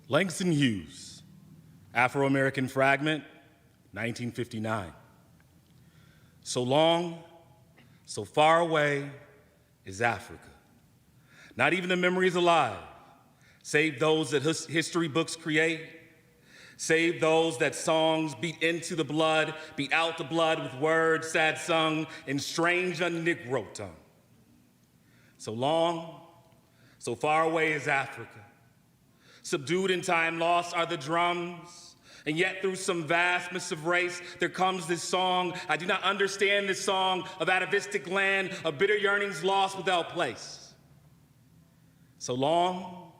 Langston Hughes, Afro-American Fragment, 1959. So long, so far away is Africa. Not even the memories alive, save those that history books create, save those that songs beat into the blood, beat out the blood with words sad sung in strange un-Negro tongue. So long, so far away is Africa. Subdued in time lost are the drums, and yet through some vast mist of race, there comes this song. I do not understand this song of atavistic land, of bitter yearnings lost without place. So long,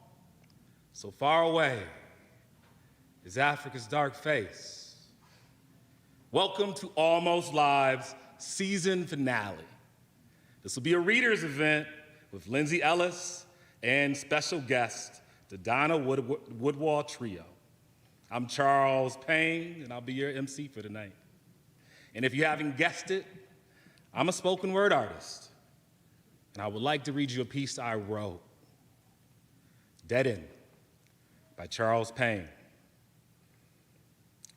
so far away is Africa's dark face. Welcome to Almost Live's season finale. This will be a reader's event with Lyndsey Ellis and special guest, the Donna Woodall Trio. I'm Charles Payne, and I'll be your MC for tonight. And if you haven't guessed it, I'm a spoken word artist, and I would like to read you a piece I wrote, Dead End, by Charles Payne.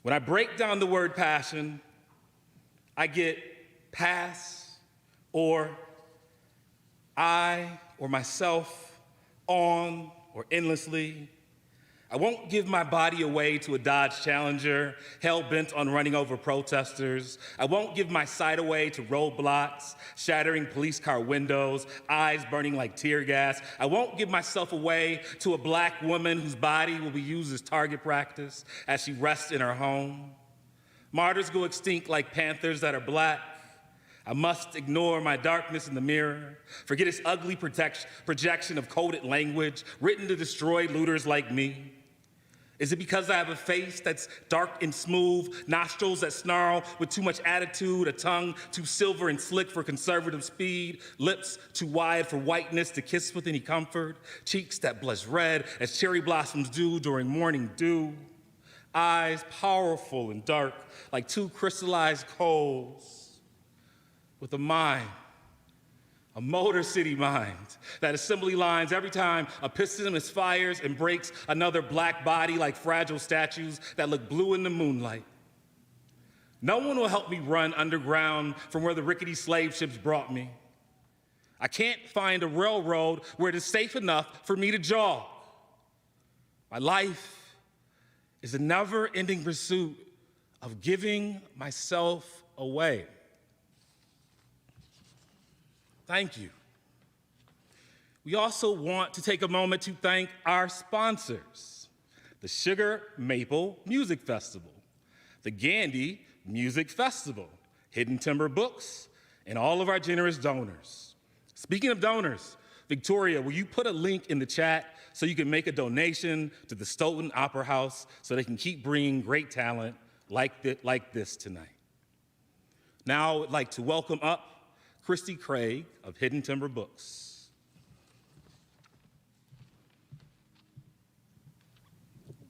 When I break down the word passion, I get pass, or I, or myself, on, or endlessly. I won't give my body away to a Dodge Challenger, hell-bent on running over protesters. I won't give my sight away to roadblocks, shattering police car windows, eyes burning like tear gas. I won't give myself away to a black woman whose body will be used as target practice as she rests in her home. Martyrs go extinct like panthers that are black. I must ignore my darkness in the mirror, forget its ugly projection of coded language written to destroy looters like me. Is it because I have a face that's dark and smooth, nostrils that snarl with too much attitude, a tongue too silver and slick for conservative speed, lips too wide for whiteness to kiss with any comfort, cheeks that blush red as cherry blossoms do during morning dew, eyes powerful and dark like two crystallized coals, with a mind, a Motor City mind, that assembly lines every time a piston misfires and breaks another black body like fragile statues that look blue in the moonlight. No one will help me run underground from where the rickety slave ships brought me. I can't find a railroad where it is safe enough for me to jog. My life is a never-ending pursuit of giving myself away. Thank you. We also want to take a moment to thank our sponsors, the Sugar Maple Music Festival, the Gandy Music Festival, Hidden Timber Books, and all of our generous donors. Speaking of donors, Victoria, will you put a link in the chat so you can make a donation to the Stoughton Opera House so they can keep bringing great talent like this tonight. Now I would like to welcome up Christy Craig of Hidden Timber Books.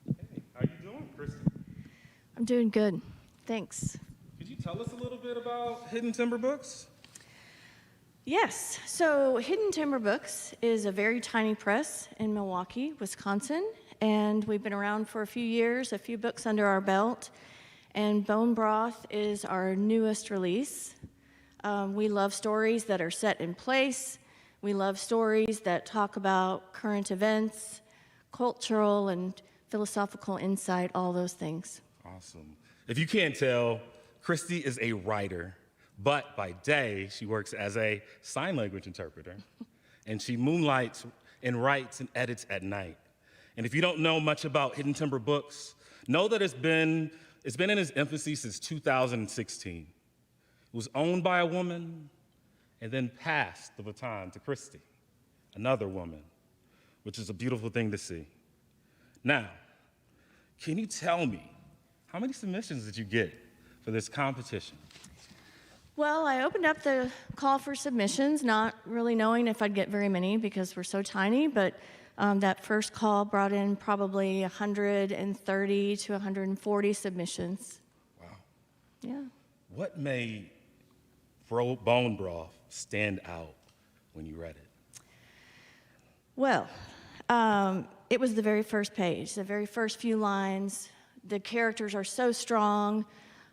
Hey, how you doing, Christy? I'm doing good, thanks. Could you tell us a little bit about Hidden Timber Books? Yes, so Hidden Timber Books is a very tiny press in Milwaukee, Wisconsin, and we've been around for a few years, a few books under our belt, and Bone Broth is our newest release. We love stories that are set in place. We love stories that talk about current events, cultural and philosophical insight, all those things. Awesome. If you can't tell, Christy is a writer, but by day, she works as a sign language interpreter, and she moonlights and writes and edits at night. And if you don't know much about Hidden Timber Books, know that it's been in its infancy since 2016. It was owned by a woman and then passed the baton to Christy, another woman, which is a beautiful thing to see. Now, can you tell me, how many submissions did you get for this competition? Well, I opened up the call for submissions, not really knowing if I'd get very many because we're so tiny, but that first call brought in probably 130 to 140 submissions. Wow. Yeah. What made Bone Broth stand out when you read it? Well, it was the very first page, the very first few lines. The characters are so strong.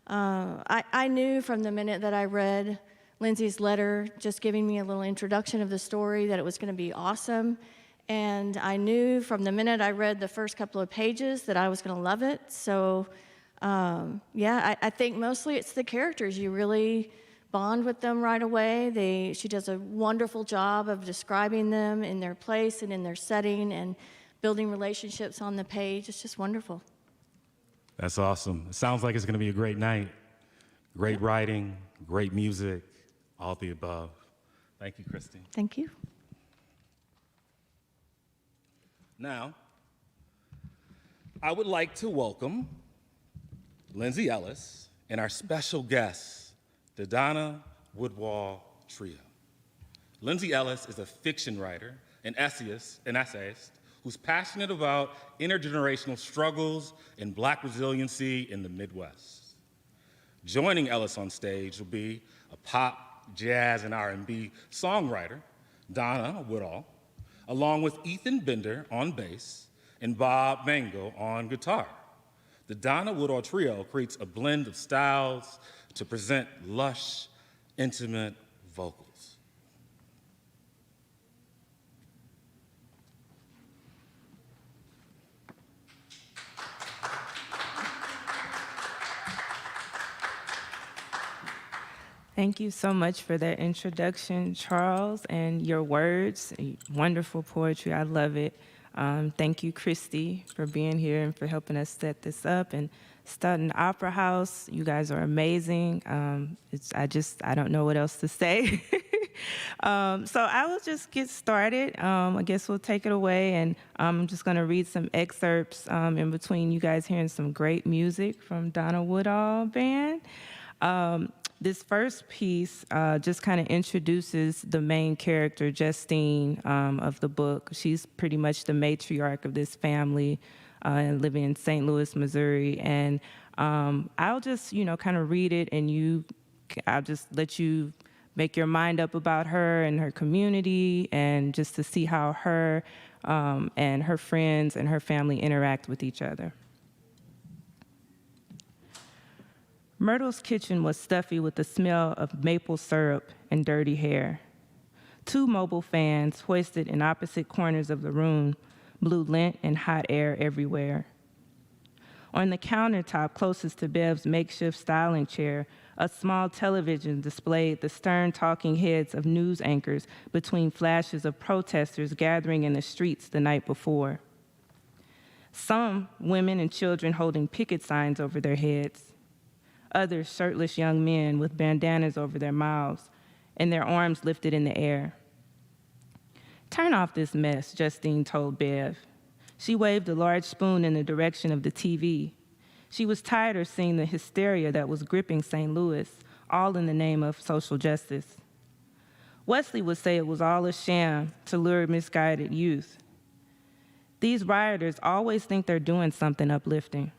I knew from the minute that I read Lyndsey's letter, just giving me a little introduction of the story, that it was going to be awesome. And I knew from the minute I read the first couple of pages that I was going to love it. So, I think mostly it's the characters. You really bond with them right away. She does a wonderful job of describing them in their place and in their setting and building relationships on the page. It's just wonderful. That's awesome. It sounds like it's going to be a great night. Great writing, great music, all the above. Thank you, Christine. Thank you. Now, I would like to welcome Lyndsey Ellis and our special guest, the Donna Woodall Trio. Lyndsey Ellis is a fiction writer, an essayist, who's passionate about intergenerational struggles and Black resiliency in the Midwest. Joining Ellis on stage will be a pop, jazz, and R&B songwriter, Donna Woodall, along with Ethan Bender on bass and Bob Mango on guitar. The Donna Woodall Trio creates a blend of styles to present lush, intimate vocals. Thank you so much for that introduction, Charles, and your words. Wonderful poetry. I love it. Thank you, Christy, for being here and for helping us set this up. And Stoughton Opera House, you guys are amazing. I don't know what else to say. So I will just get started. I guess we'll take it away, and I'm just going to read some excerpts in between you guys hearing some great music from Donna Woodall Band. This first piece just kind of introduces the main character, Justine, of the book. She's pretty much the matriarch of this family living in St. Louis, Missouri. And I'll just, kind of read it, and I'll just let you make your mind up about her and her community, and just to see how her and her friends and her family interact with each other. Myrtle's kitchen was stuffy with the smell of maple syrup and dirty hair. 2 mobile fans, hoisted in opposite corners of the room, blew lint and hot air everywhere. On the countertop closest to Bev's makeshift styling chair, a small television displayed the stern talking heads of news anchors between flashes of protesters gathering in the streets the night before. Some women and children holding picket signs over their heads. Others shirtless young men with bandanas over their mouths and their arms lifted in the air. "Turn off this mess," Justine told Bev. She waved a large spoon in the direction of the TV. She was tired of seeing the hysteria that was gripping St. Louis, all in the name of social justice. Wesley would say it was all a sham to lure misguided youth. These rioters always think they're doing something uplifting.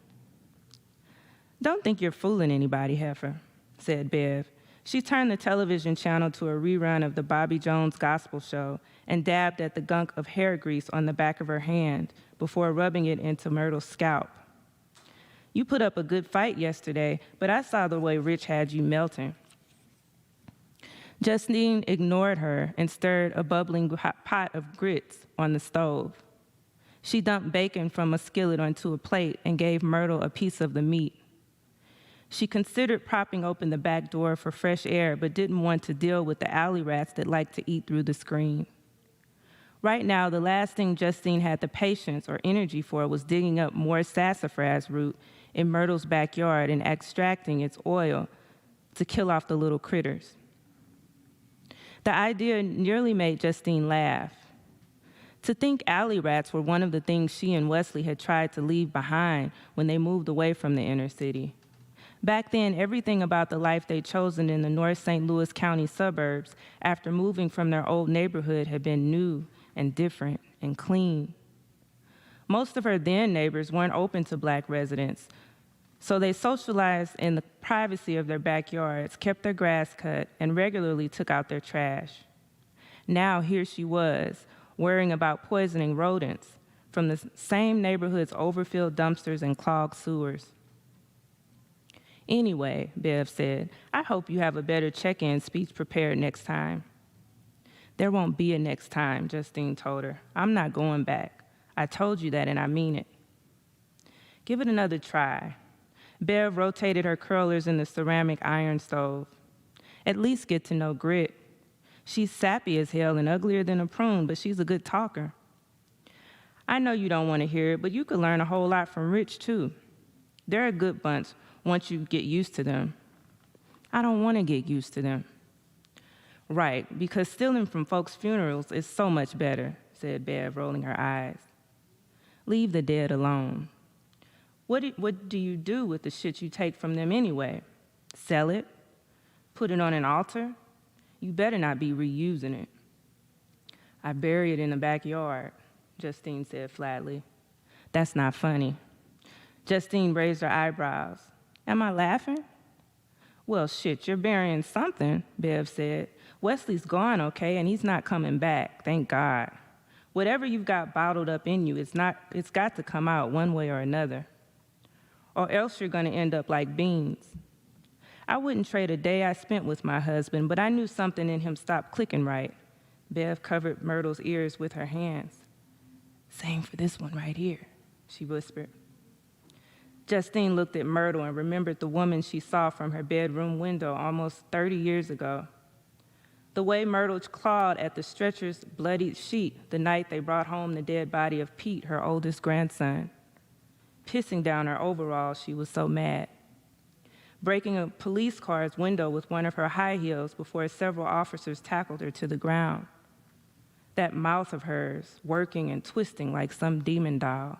"Don't think you're fooling anybody, heifer," said Bev. She turned the television channel to a rerun of the Bobby Jones gospel show and dabbed at the gunk of hair grease on the back of her hand before rubbing it into Myrtle's scalp. "You put up a good fight yesterday, but I saw the way Rich had you melting." Justine ignored her and stirred a bubbling pot of grits on the stove. She dumped bacon from a skillet onto a plate and gave Myrtle a piece of the meat. She considered propping open the back door for fresh air, but didn't want to deal with the alley rats that liked to eat through the screen. Right now, the last thing Justine had the patience or energy for was digging up more sassafras root in Myrtle's backyard and extracting its oil to kill off the little critters. The idea nearly made Justine laugh. To think alley rats were one of the things she and Wesley had tried to leave behind when they moved away from the inner city. Back then, everything about the life they'd chosen in the North St. Louis County suburbs after moving from their old neighborhood had been new and different and clean. Most of her then neighbors weren't open to Black residents, so they socialized in the privacy of their backyards, kept their grass cut, and regularly took out their trash. Now here she was, worrying about poisoning rodents, from the same neighborhood's overfilled dumpsters and clogged sewers. Anyway, Bev said, I hope you have a better check-in speech prepared next time. There won't be a next time, Justine told her. I'm not going back. I told you that and I mean it. Give it another try. Bev rotated her curlers in the ceramic iron stove. At least get to know Grit. She's sappy as hell and uglier than a prune, but she's a good talker. I know you don't want to hear it, but you could learn a whole lot from Rich, too. They're a good bunch once you get used to them. I don't want to get used to them. Right, because stealing from folks' funerals is so much better, said Bev, rolling her eyes. Leave the dead alone. What do you do with the shit you take from them anyway? Sell it? Put it on an altar? You better not be reusing it. I bury it in the backyard, Justine said flatly. That's not funny. Justine raised her eyebrows. Am I laughing? Well, shit, you're burying something, Bev said. Wesley's gone, okay, and he's not coming back, thank God. Whatever you've got bottled up in you, it's got to come out one way or another. Or else you're gonna end up like Beans. I wouldn't trade a day I spent with my husband, but I knew something in him stopped clicking right. Bev covered Myrtle's ears with her hands. Same for this one right here, she whispered. Justine looked at Myrtle and remembered the woman she saw from her bedroom window almost 30 years ago. The way Myrtle clawed at the stretcher's bloodied sheet the night they brought home the dead body of Pete, her oldest grandson. Pissing down her overalls, she was so mad. Breaking a police car's window with one of her high heels before several officers tackled her to the ground. That mouth of hers, working and twisting like some demon doll.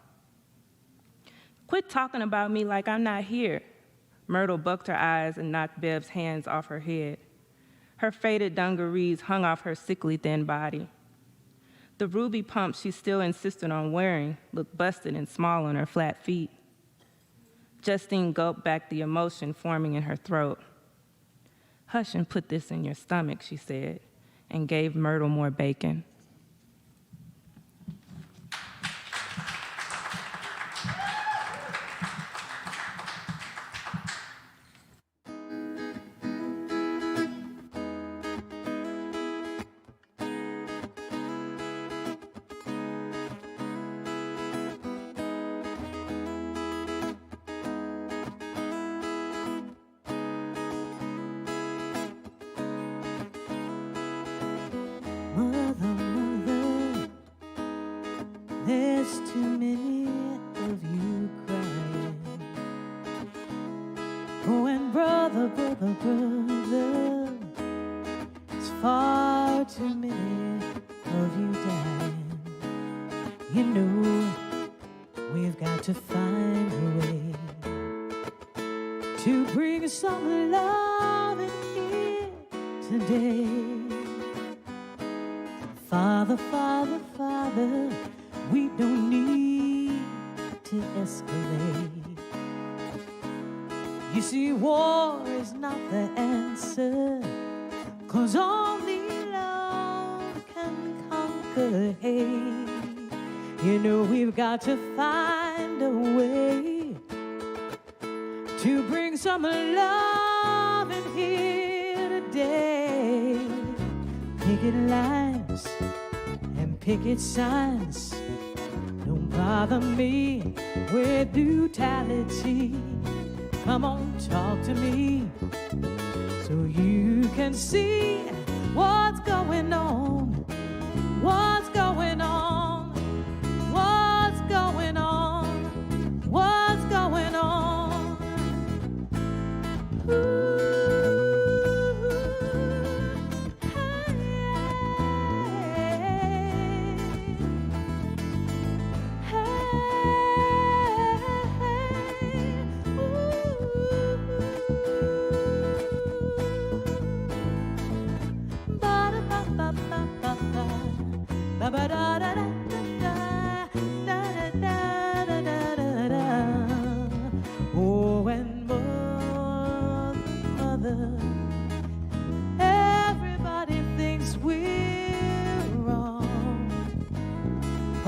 Quit talking about me like I'm not here. Myrtle bucked her eyes and knocked Bev's hands off her head. Her faded dungarees hung off her sickly thin body. The ruby pumps she still insisted on wearing looked busted and small on her flat feet. Justine gulped back the emotion forming in her throat. Hush and put this in your stomach, she said, and gave Myrtle more bacon. Mother, there's too many of you crying. Oh, and brother, it's far too many of you dying. You know, we've got to find a way to bring some love in here today. Father, Father, Father, we don't need to escalate. You see, war is not the answer, 'cause only love can conquer hate. You know, we've got to find a way to bring some love in here today. Picket lines and picket signs don't bother me with brutality. Come on, talk to me so you can see what's going on, what's going on, what's going on, what's going on. Ooh.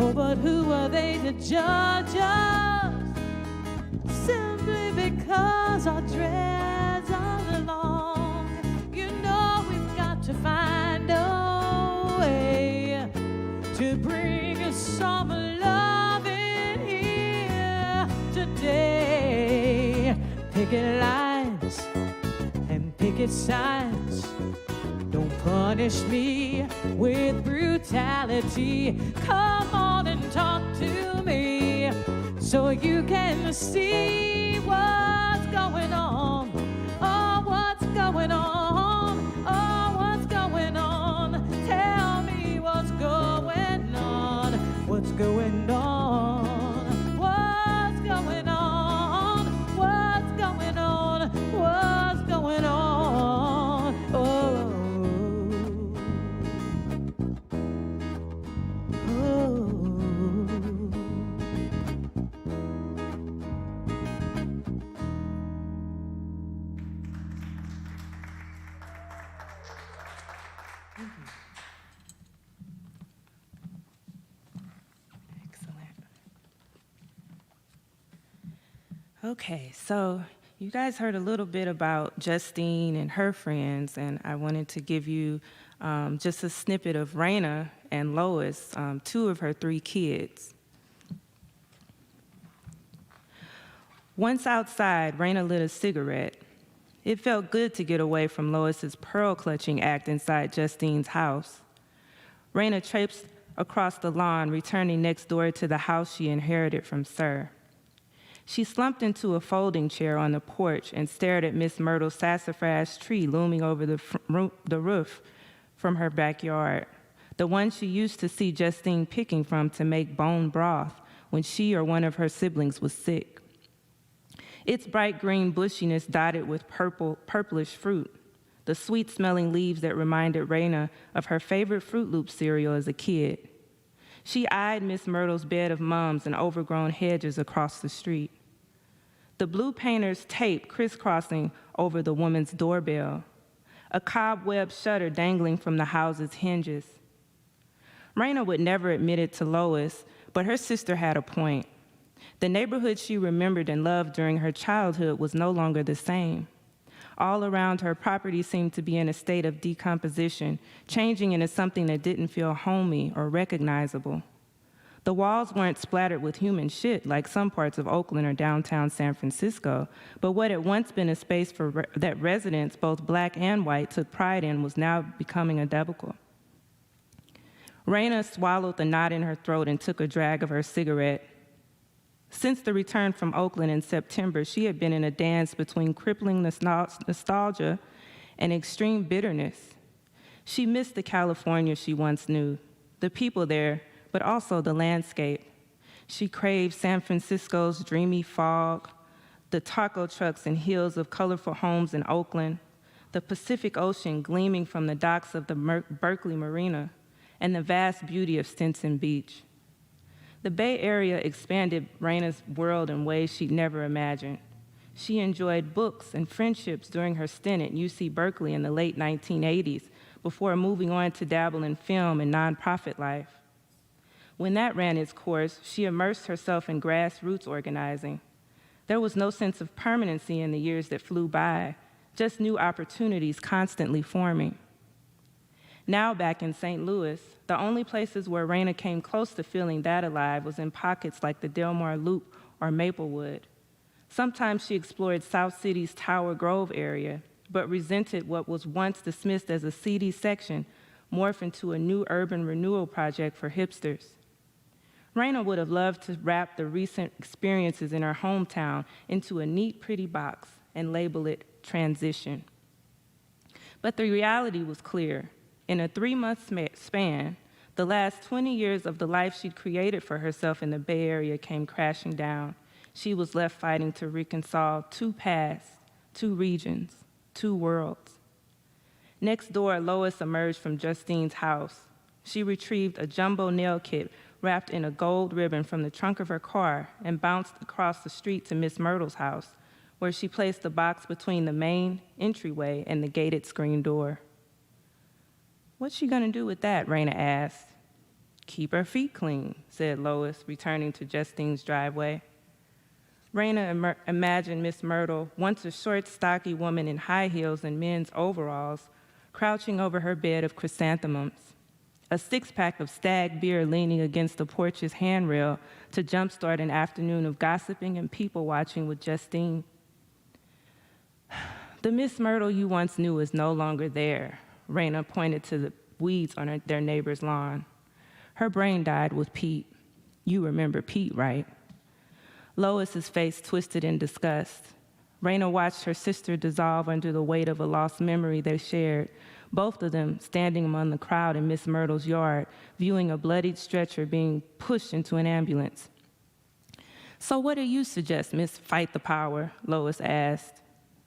Oh, but who are they to judge us? Simply because our dreads are long. You know we've got to find a way to bring some love in here today. Picket lines and picket signs, don't punish me with brutality. Come on and talk to me so you can see what's going on. Oh, what's going on? Oh, what's going on? Tell me what's going on. What's going on? What's going on? What's going on? What's going on? Oh. Okay, so you guys heard a little bit about Justine and her friends, and I wanted to give you just a snippet of Raina and Lois, two of her three kids. Once outside, Raina lit a cigarette. It felt good to get away from Lois's pearl-clutching act inside Justine's house. Raina traipsed across the lawn, returning next door to the house she inherited from Sir. She slumped into a folding chair on the porch and stared at Miss Myrtle's sassafras tree looming over the roof from her backyard, the one she used to see Justine picking from to make bone broth when she or one of her siblings was sick. Its bright green bushiness dotted with purplish fruit, the sweet-smelling leaves that reminded Raina of her favorite Fruit Loop cereal as a kid. She eyed Miss Myrtle's bed of mums and overgrown hedges across the street. The blue painter's tape crisscrossing over the woman's doorbell, a cobweb shutter dangling from the house's hinges. Raina would never admit it to Lois, but her sister had a point. The neighborhood she remembered and loved during her childhood was no longer the same. All around her, property seemed to be in a state of decomposition, changing into something that didn't feel homey or recognizable. The walls weren't splattered with human shit like some parts of Oakland or downtown San Francisco, but what had once been a space that residents, both black and white, took pride in was now becoming a debacle. Raina swallowed the knot in her throat and took a drag of her cigarette. Since the return from Oakland in September, she had been in a dance between crippling nostalgia and extreme bitterness. She missed the California she once knew, the people there, but also the landscape. She craved San Francisco's dreamy fog, the taco trucks and hills of colorful homes in Oakland, the Pacific Ocean gleaming from the docks of the Berkeley Marina, and the vast beauty of Stinson Beach. The Bay Area expanded Raina's world in ways she'd never imagined. She enjoyed books and friendships during her stint at UC Berkeley in the late 1980s, before moving on to dabble in film and nonprofit life. When that ran its course, she immersed herself in grassroots organizing. There was no sense of permanency in the years that flew by, just new opportunities constantly forming. Now back in St. Louis, the only places where Raina came close to feeling that alive was in pockets like the Delmar Loop or Maplewood. Sometimes she explored South City's Tower Grove area, but resented what was once dismissed as a seedy section morph into a new urban renewal project for hipsters. Raina would have loved to wrap the recent experiences in her hometown into a neat, pretty box and label it transition. But the reality was clear. In a 3-month span, the last 20 years of the life she'd created for herself in the Bay Area came crashing down. She was left fighting to reconcile 2 paths, 2 regions, 2 worlds. Next door, Lois emerged from Justine's house. She retrieved a jumbo nail kit wrapped in a gold ribbon from the trunk of her car and bounced across the street to Miss Myrtle's house, where she placed the box between the main entryway and the gated screen door. "What's she gonna do with that?" Raina asked. Keep her feet clean, said Lois, returning to Justine's driveway. Raina imagined Miss Myrtle, once a short, stocky woman in high heels and men's overalls, crouching over her bed of chrysanthemums, a six-pack of Stag beer leaning against the porch's handrail to jumpstart an afternoon of gossiping and people-watching with Justine. The Miss Myrtle you once knew is no longer there, Raina pointed to the weeds on their neighbor's lawn. Her brain died with Pete. You remember Pete, right? Lois's face twisted in disgust. Raina watched her sister dissolve under the weight of a lost memory they shared, both of them standing among the crowd in Miss Myrtle's yard, viewing a bloodied stretcher being pushed into an ambulance. So what do you suggest, Miss Fight the Power? Lois asked.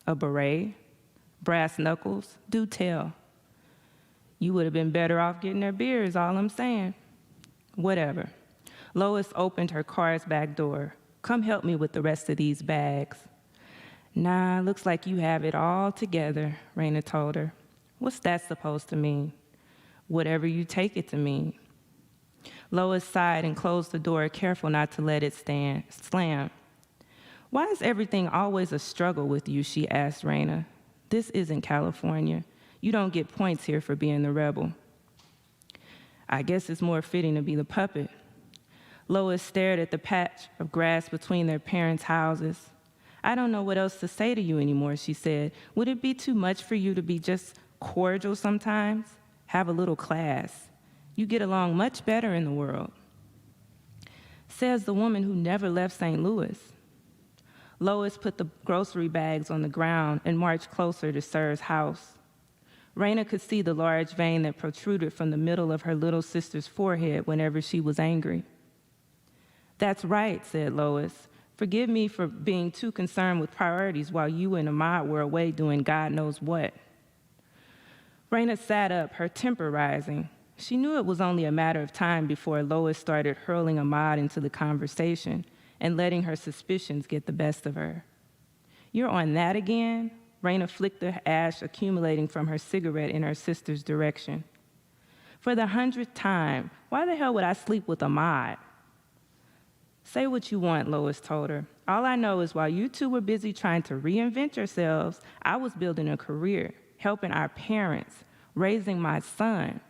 A beret? Brass knuckles? Do tell. You would have been better off getting their beer, is all I'm saying. Whatever. Lois opened her car's back door. Come help me with the rest of these bags. Nah, looks like you have it all together, Raina told her. What's that supposed to mean? Whatever you take it to mean. Lois sighed and closed the door, careful not to let it slam. Why is everything always a struggle with you, she asked Raina. This isn't California. You don't get points here for being the rebel. I guess it's more fitting to be the puppet. Lois stared at the patch of grass between their parents' houses. I don't know what else to say to you anymore, she said. Would it be too much for you to be just cordial sometimes? Have a little class. You get along much better in the world. Says the woman who never left St. Louis. Lois put the grocery bags on the ground and marched closer to Sir's house. Raina could see the large vein that protruded from the middle of her little sister's forehead whenever she was angry. That's right, said Lois. Forgive me for being too concerned with priorities while you and Ahmad were away doing God knows what. Raina sat up, her temper rising. She knew it was only a matter of time before Lois started hurling Ahmad into the conversation and letting her suspicions get the best of her. You're on that again? Raina flicked the ash accumulating from her cigarette in her sister's direction. For the 100th time, why the hell would I sleep with Ahmad? Say what you want, Lois told her. All I know is while you two were busy trying to reinvent yourselves, I was building a career, helping our parents, raising my son.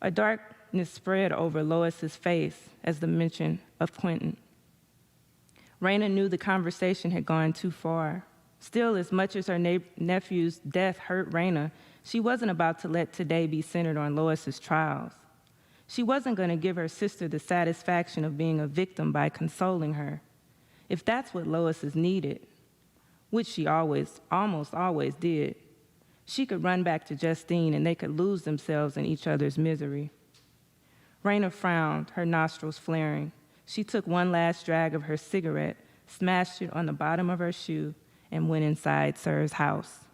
A darkness spread over Lois's face as the mention of Quentin. Raina knew the conversation had gone too far. Still, as much as her nephew's death hurt Raina, she wasn't about to let today be centered on Lois's trials. She wasn't going to give her sister the satisfaction of being a victim by consoling her. If that's what Lois needed, which she almost always did, she could run back to Justine and they could lose themselves in each other's misery. Raina frowned, her nostrils flaring. She took one last drag of her cigarette, smashed it on the bottom of her shoe, and went inside Sir's house.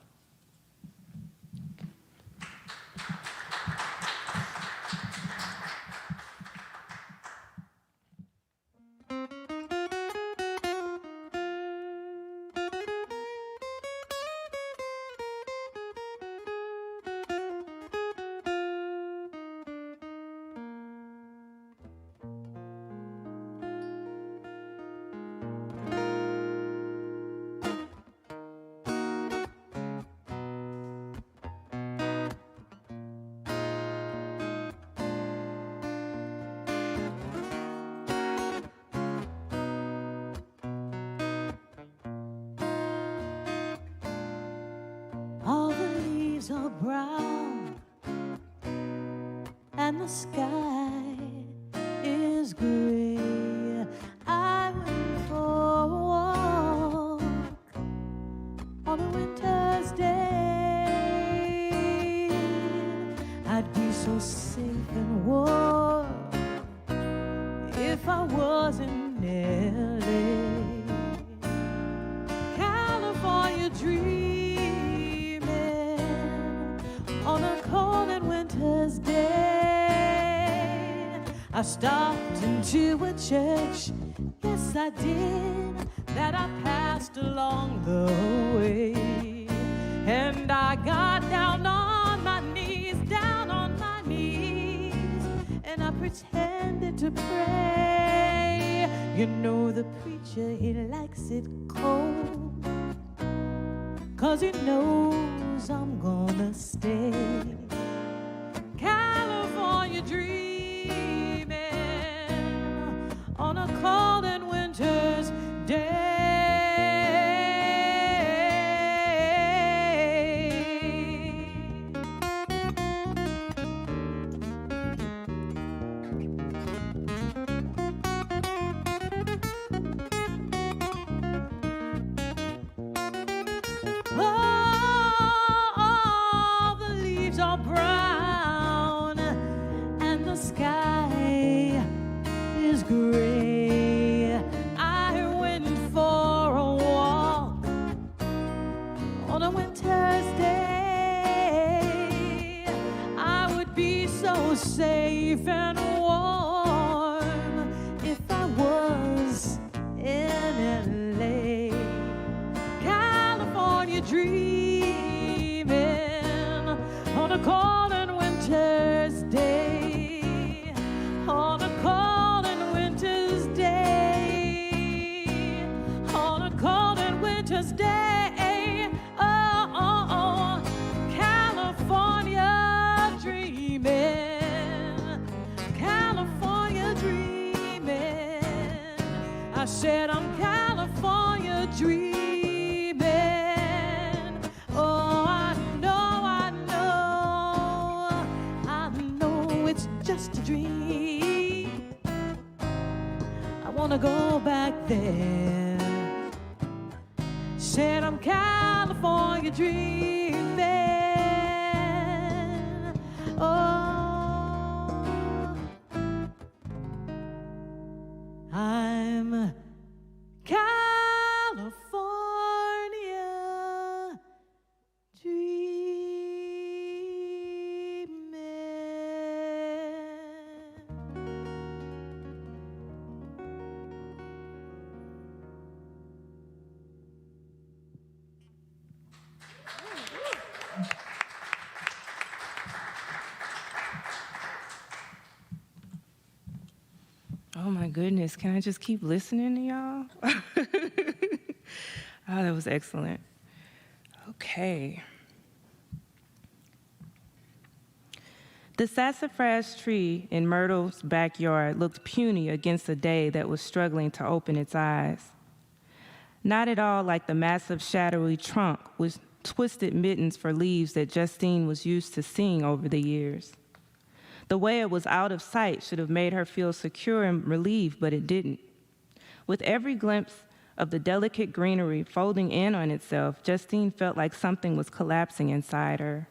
All the leaves are brown and the sky is gray. I went for a walk on a winter's day. I'd be so safe and warm if I was in LA. California dream on a cold and winter's day. I stopped into a church, yes I did, that I passed along the way. And I got down on my knees, and I pretended to pray. You know the preacher, he likes it cold, 'cause he knows I'm gonna stay. California dreaming on a cold and winter's day. Oh, the leaves are brown and the sky is gray. I went for a walk on a winter's day. I would be so safe and warm if I was in LA. California dreaming on a cold and winter's day. On a cold and winter's day. On a cold and winter's day. Oh, oh, oh. California dreaming. California dreaming. I said I'm California dreaming. Oh, I know it's just a dream. I wanna go back there. Said I'm California dreaming. Oh, I'm California Oh my goodness, can I just keep listening to y'all? Oh, that was excellent. Okay. The sassafras tree in Myrtle's backyard looked puny against a day that was struggling to open its eyes. Not at all like the massive shadowy trunk with twisted mittens for leaves that Justine was used to seeing over the years. The way it was out of sight should have made her feel secure and relieved, but it didn't. With every glimpse of the delicate greenery folding in on itself, Justine felt like something was collapsing inside her,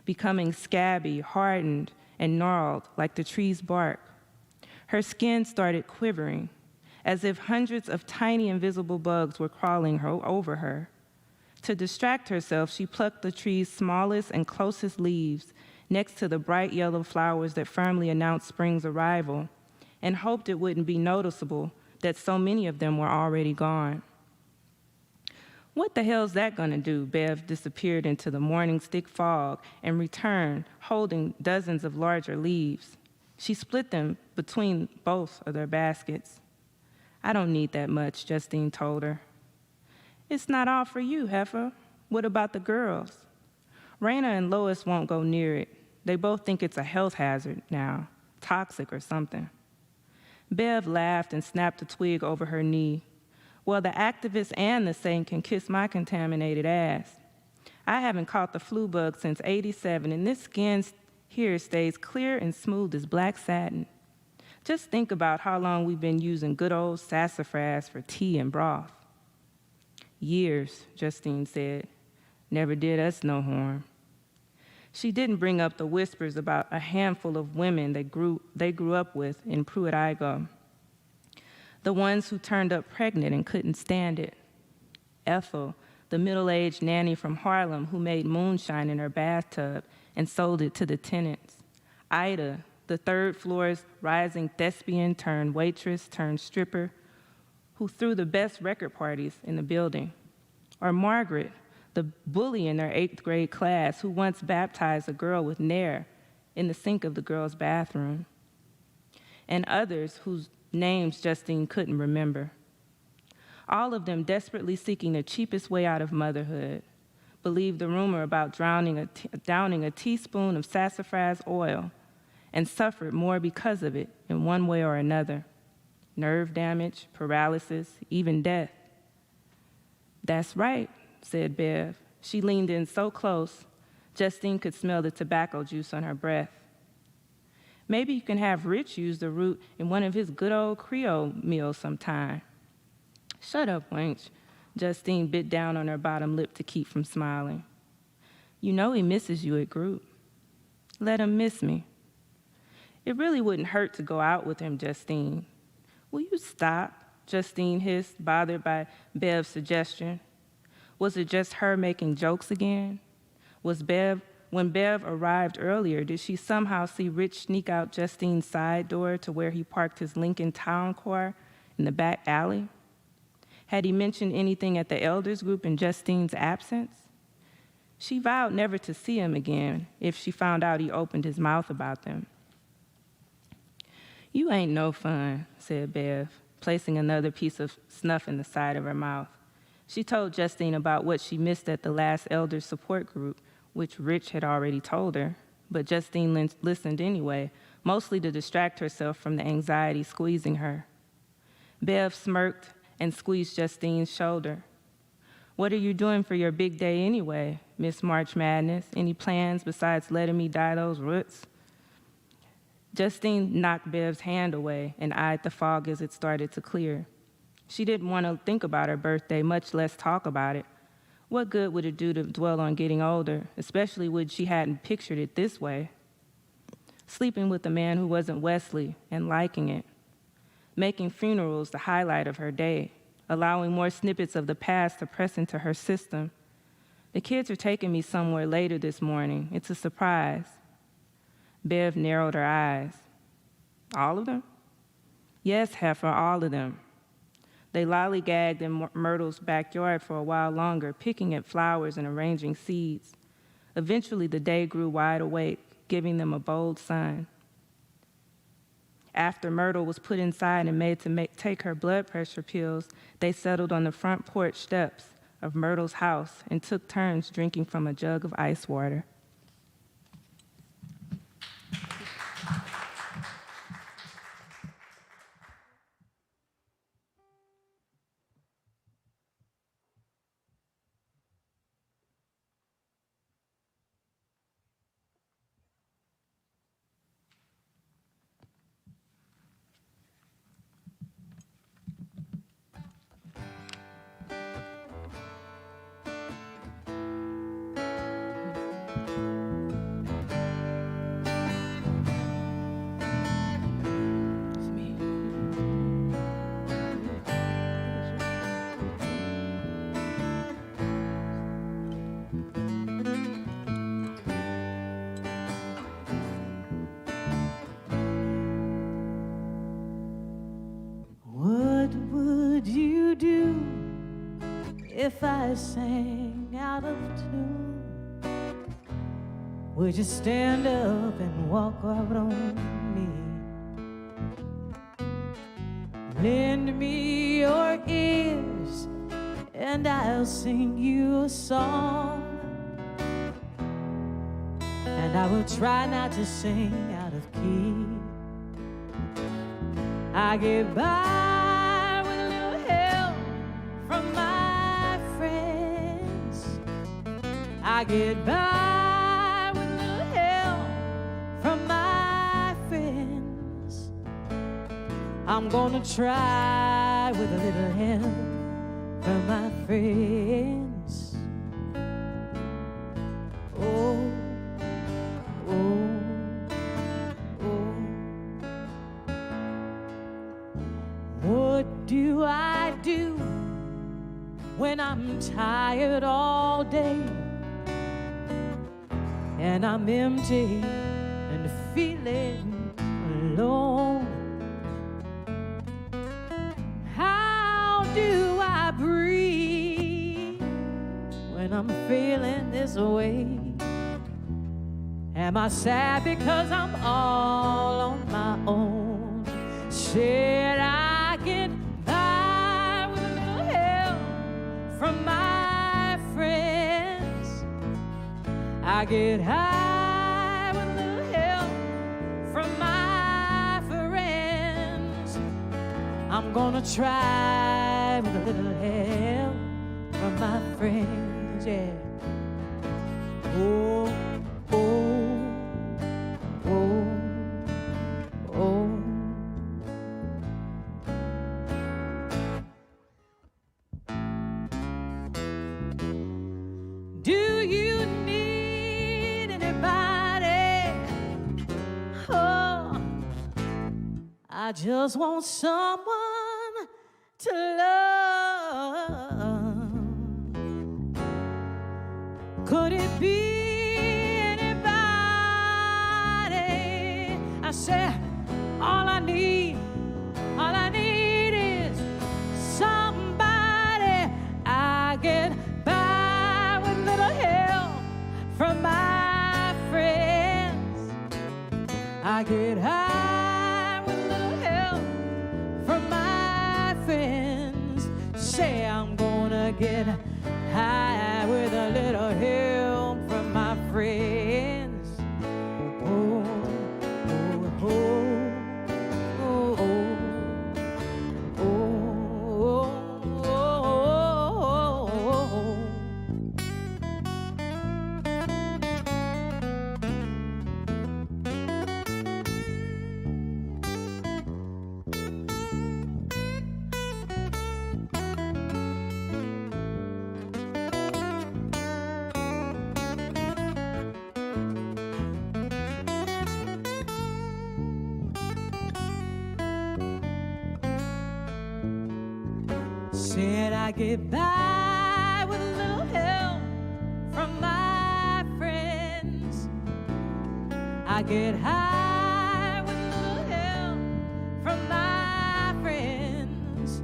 becoming scabby, hardened, and gnarled like the tree's bark. Her skin started quivering, as if hundreds of tiny invisible bugs were crawling over her. To distract herself, she plucked the tree's smallest and closest leaves next to the bright yellow flowers that firmly announced spring's arrival, and hoped it wouldn't be noticeable that so many of them were already gone. What the hell's that gonna do? Bev disappeared into the morning stick fog and returned, holding dozens of larger leaves. She split them between both of their baskets. I don't need that much, Justine told her. It's not all for you, heifer. What about the girls? Raina and Lois won't go near it. They both think it's a health hazard now, toxic or something. Bev laughed and snapped a twig over her knee. Well, the activist and the saint can kiss my contaminated ass. I haven't caught the flu bug since '87, and this skin here stays clear and smooth as black satin. Just think about how long we've been using good old sassafras for tea and broth. Years, Justine said. Never did us no harm. She didn't bring up the whispers about a handful of women they grew up with in Pruitt-Igoe. The ones who turned up pregnant and couldn't stand it. Ethel, the middle-aged nanny from Harlem who made moonshine in her bathtub and sold it to the tenants. Ida, the third floor's rising thespian turned waitress turned stripper who threw the best record parties in the building. Or Margaret, the bully in their 8th grade class who once baptized a girl with Nair in the sink of the girls' bathroom. and others whose names Justine couldn't remember. All of them desperately seeking the cheapest way out of motherhood, believed the rumor about downing a teaspoon of sassafras oil and suffered more because of it in one way or another. Nerve damage, paralysis, even death. "That's right," said Bev. She leaned in so close, Justine could smell the tobacco juice on her breath. "Maybe you can have Rich use the root in one of his good old Creole meals sometime." "Shut up, wench." Justine bit down on her bottom lip to keep from smiling. "You know he misses you at group." "Let him miss me." "It really wouldn't hurt to go out with him, Justine." "Will you stop?" Justine hissed, bothered by Bev's suggestion. Was it just her making jokes again? When Bev arrived earlier, did she somehow see Rich sneak out Justine's side door to where he parked his Lincoln Town car in the back alley? Had he mentioned anything at the elders group in Justine's absence? She vowed never to see him again if she found out he opened his mouth about them. "You ain't no fun," said Bev, placing another piece of snuff in the side of her mouth. She told Justine about what she missed at the last elders support group, which Rich had already told her, but Justine listened anyway, mostly to distract herself from the anxiety squeezing her. Bev smirked and squeezed Justine's shoulder. "What are you doing for your big day anyway, Miss March Madness? Any plans besides letting me dye those roots?" Justine knocked Bev's hand away and eyed the fog as it started to clear. She didn't want to think about her birthday, much less talk about it. What good would it do to dwell on getting older, especially when she hadn't pictured it this way? Sleeping with a man who wasn't Wesley and liking it. Making funerals the highlight of her day, allowing more snippets of the past to press into her system. "The kids are taking me somewhere later this morning. It's a surprise." Bev narrowed her eyes. "All of them?" "Yes, heifer, all of them." They lollygagged in Myrtle's backyard for a while longer, picking at flowers and arranging seeds. Eventually, the day grew wide awake, giving them a bold sun. After Myrtle was put inside and made to take her blood pressure pills, they settled on the front porch steps of Myrtle's house and took turns drinking from a jug of ice water. If I sang out of tune, would you stand up and walk out on me? Lend me your ears and I'll sing you a song, and I will try not to sing out of key. I get by with a little help from my friends. I get by with a little help from my friends. I'm gonna try with a little help from my friends. Oh, oh, oh. What do I do when I'm tired all day and I'm empty and feeling alone? How do I breathe when I'm feeling this way? Am I sad because I'm all on my own? Said I get by with a little help from my friends. I get high with a little help from my friends. I'm gonna try with a little help from my friends, yeah. Oh, oh, oh, oh. Do you need anybody? Oh, I just want someone to love. Could it be anybody? I said, all I need is somebody. I get by with little help from my friends. I get high with little help from my friends. Say I'm gonna get high with a little help from my friends. Oh, oh, oh, oh, oh, oh. Said I get by with a little help from my friends. I get high with a little help from my friends.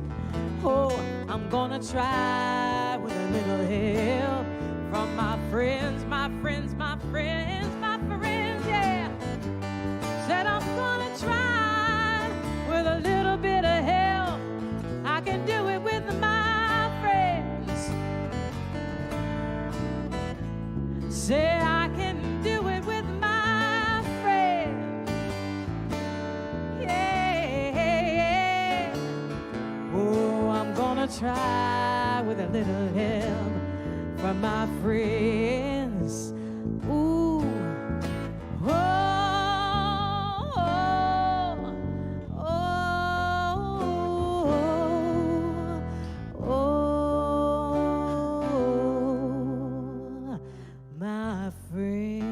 Oh, I'm gonna try with a little help from my friends, my friends, my friends, my friends, yeah. Said I'm gonna try with a little bit of help. I can do it with my friends. Say I can do it with my friends. Yeah. Oh, I'm gonna try with a little help from my friends. Ooh. Oh. My friend.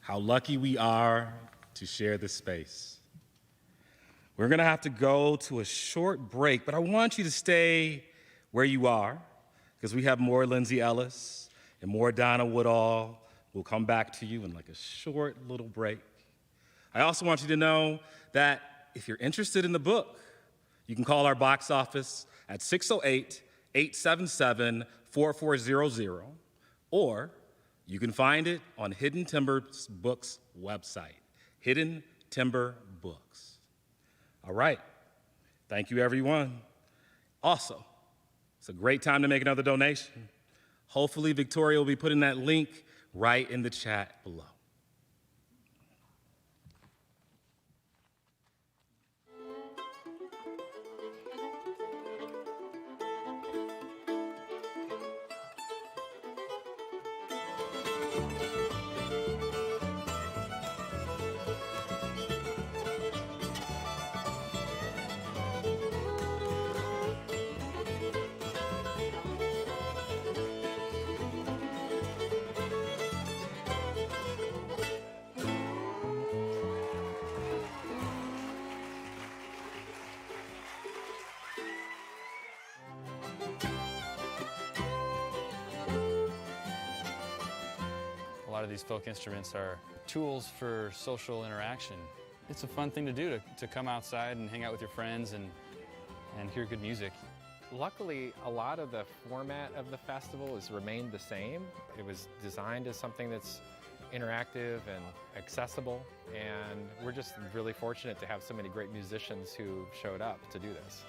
How lucky we are to share this space. We're gonna have to go to a short break, but I want you to stay where you are, because we have more Lyndsey Ellis and more Donna Woodall. We'll come back to you in like a short little break. I also want you to know that if you're interested in the book, you can call our box office at 608-877-4400, or you can find it on Hidden Timber Books' website, Hidden Timber Books. All right, thank you everyone. Also, it's a great time to make another donation. Hopefully Victoria will be putting that link right in the chat below. A lot of these folk instruments are tools for social interaction. It's a fun thing to do, to come outside and hang out with your friends and and hear good music. Luckily, a lot of the format of the festival has remained the same. It was designed as something that's interactive and accessible, and we're just really fortunate to have so many great musicians who showed up to do this.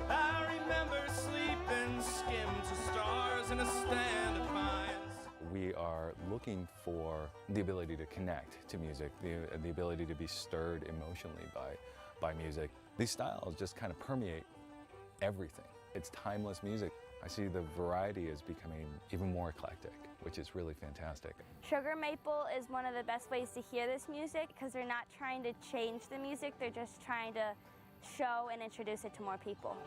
I remember sleeping, skimmed to stars in a stand of pines. We are looking for the ability to connect to music, the ability to be stirred emotionally by music. These styles just kind of permeate everything. It's timeless music. I see the variety is becoming even more eclectic, which is really fantastic. Sugar maple is one of the best ways to hear this music because they're not trying to change the music, they're just trying to show and introduce it to more people.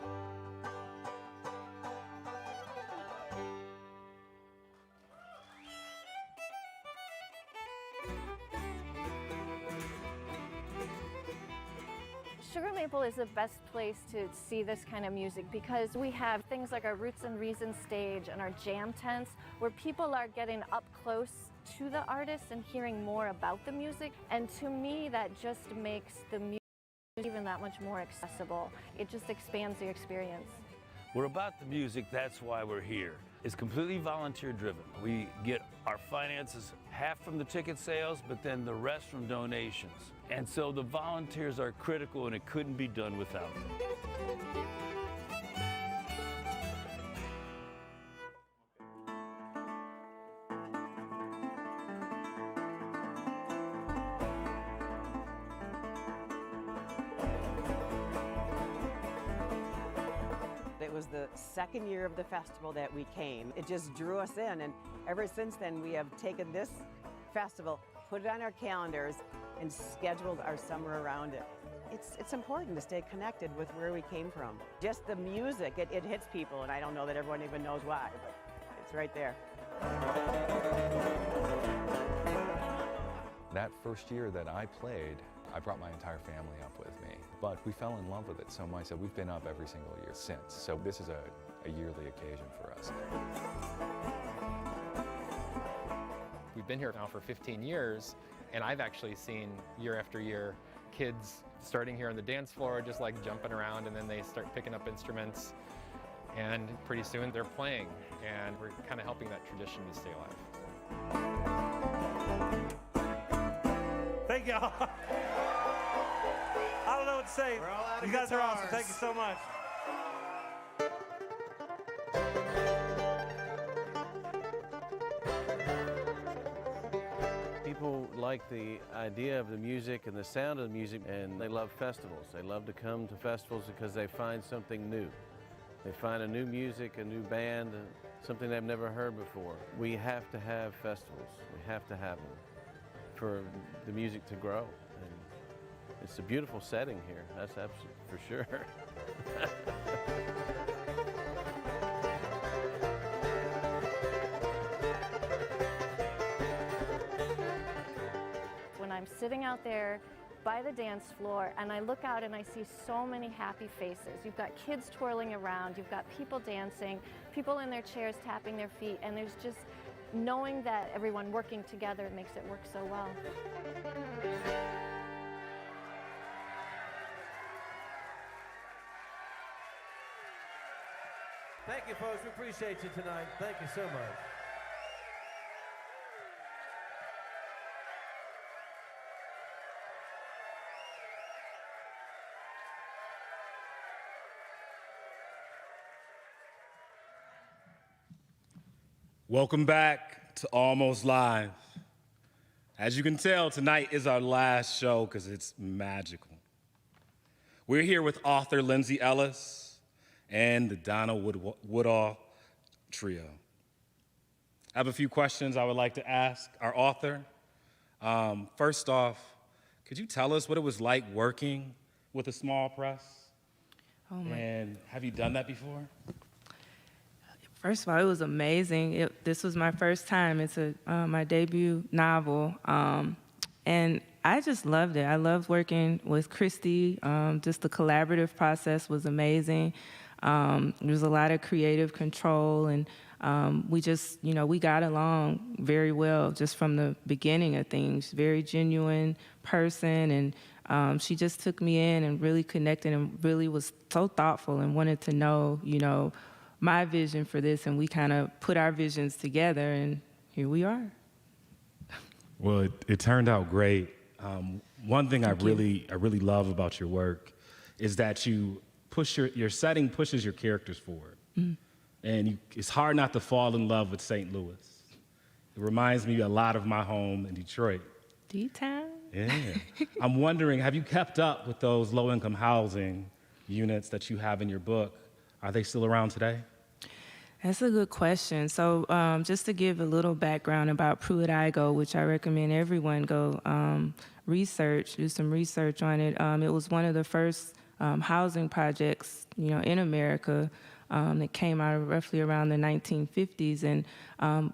Sugar Maple is the best place to see this kind of music because we have things like our Roots and Reasons stage and our jam tents where people are getting up close to the artists and hearing more about the music. And to me, that just makes the music even that much more accessible. It just expands the experience. We're about the music, that's why we're here. It's completely volunteer driven. We get our finances half from the ticket sales, but then the rest from donations. And so the volunteers are critical and it couldn't be done without them. It was the second year of the festival that we came. It just drew us in, and ever since then we have taken this festival, put it on our calendars, and scheduled our summer around it. It's important to stay connected with where we came from. Just the music, it hits people, and I don't know that everyone even knows why, but it's right there. That first year that I played, I brought my entire family up with me, but we fell in love with it so much that we've been up every single year since. So this is a yearly occasion for us. We've been here now for 15 years, and I've actually seen year after year kids starting here on the dance floor, just like jumping around, and then they start picking up instruments, and pretty soon they're playing, and we're kind of helping that tradition to stay alive. Thank y'all. I don't know what to say. You guys are awesome. Thank you so much. People like the idea of the music and the sound of the music, and they love festivals. They love to come to festivals because they find something new. They find a new music, a new band, something they've never heard before. We have to have festivals. We have to have them for the music to grow. And it's a beautiful setting here, that's absolutely for sure. When I'm sitting out there by the dance floor and I look out and I see so many happy faces. You've got kids twirling around, you've got people dancing, people in their chairs tapping their feet, and there's just knowing that everyone working together makes it work so well. Thank you, folks. We appreciate you tonight. Thank you so much. Welcome back to Almost Live. As you can tell, tonight is our last show because it's magical. We're here with author Lyndsey Ellis and the Donna Woodall trio. I have a few questions I would like to ask our author. First off, could you tell us what it was like working with a small press? And have you done that before? First of all, it was amazing. This was my first time. It's my debut novel, and I just loved it. I loved working with Christy. Just the collaborative process was amazing. There was a lot of creative control, and we just, we got along very well just from the beginning of things. Very genuine person, and she just took me in and really connected and really was so thoughtful and wanted to know, my vision for this, and we kind of put our visions together, and here we are. Well, it turned out great. One thing I really love about your work is that you push your setting pushes your characters forward. And it's hard not to fall in love with St. Louis. It reminds me a lot of my home in Detroit. D-Town? Yeah. I'm wondering, have you kept up with those low-income housing units that you have in your book? Are they still around today? That's a good question. So just to give a little background about Pruitt-Igoe, which I recommend everyone go do some research on it. It was one of the first housing projects, in America that came out roughly around the 1950s. And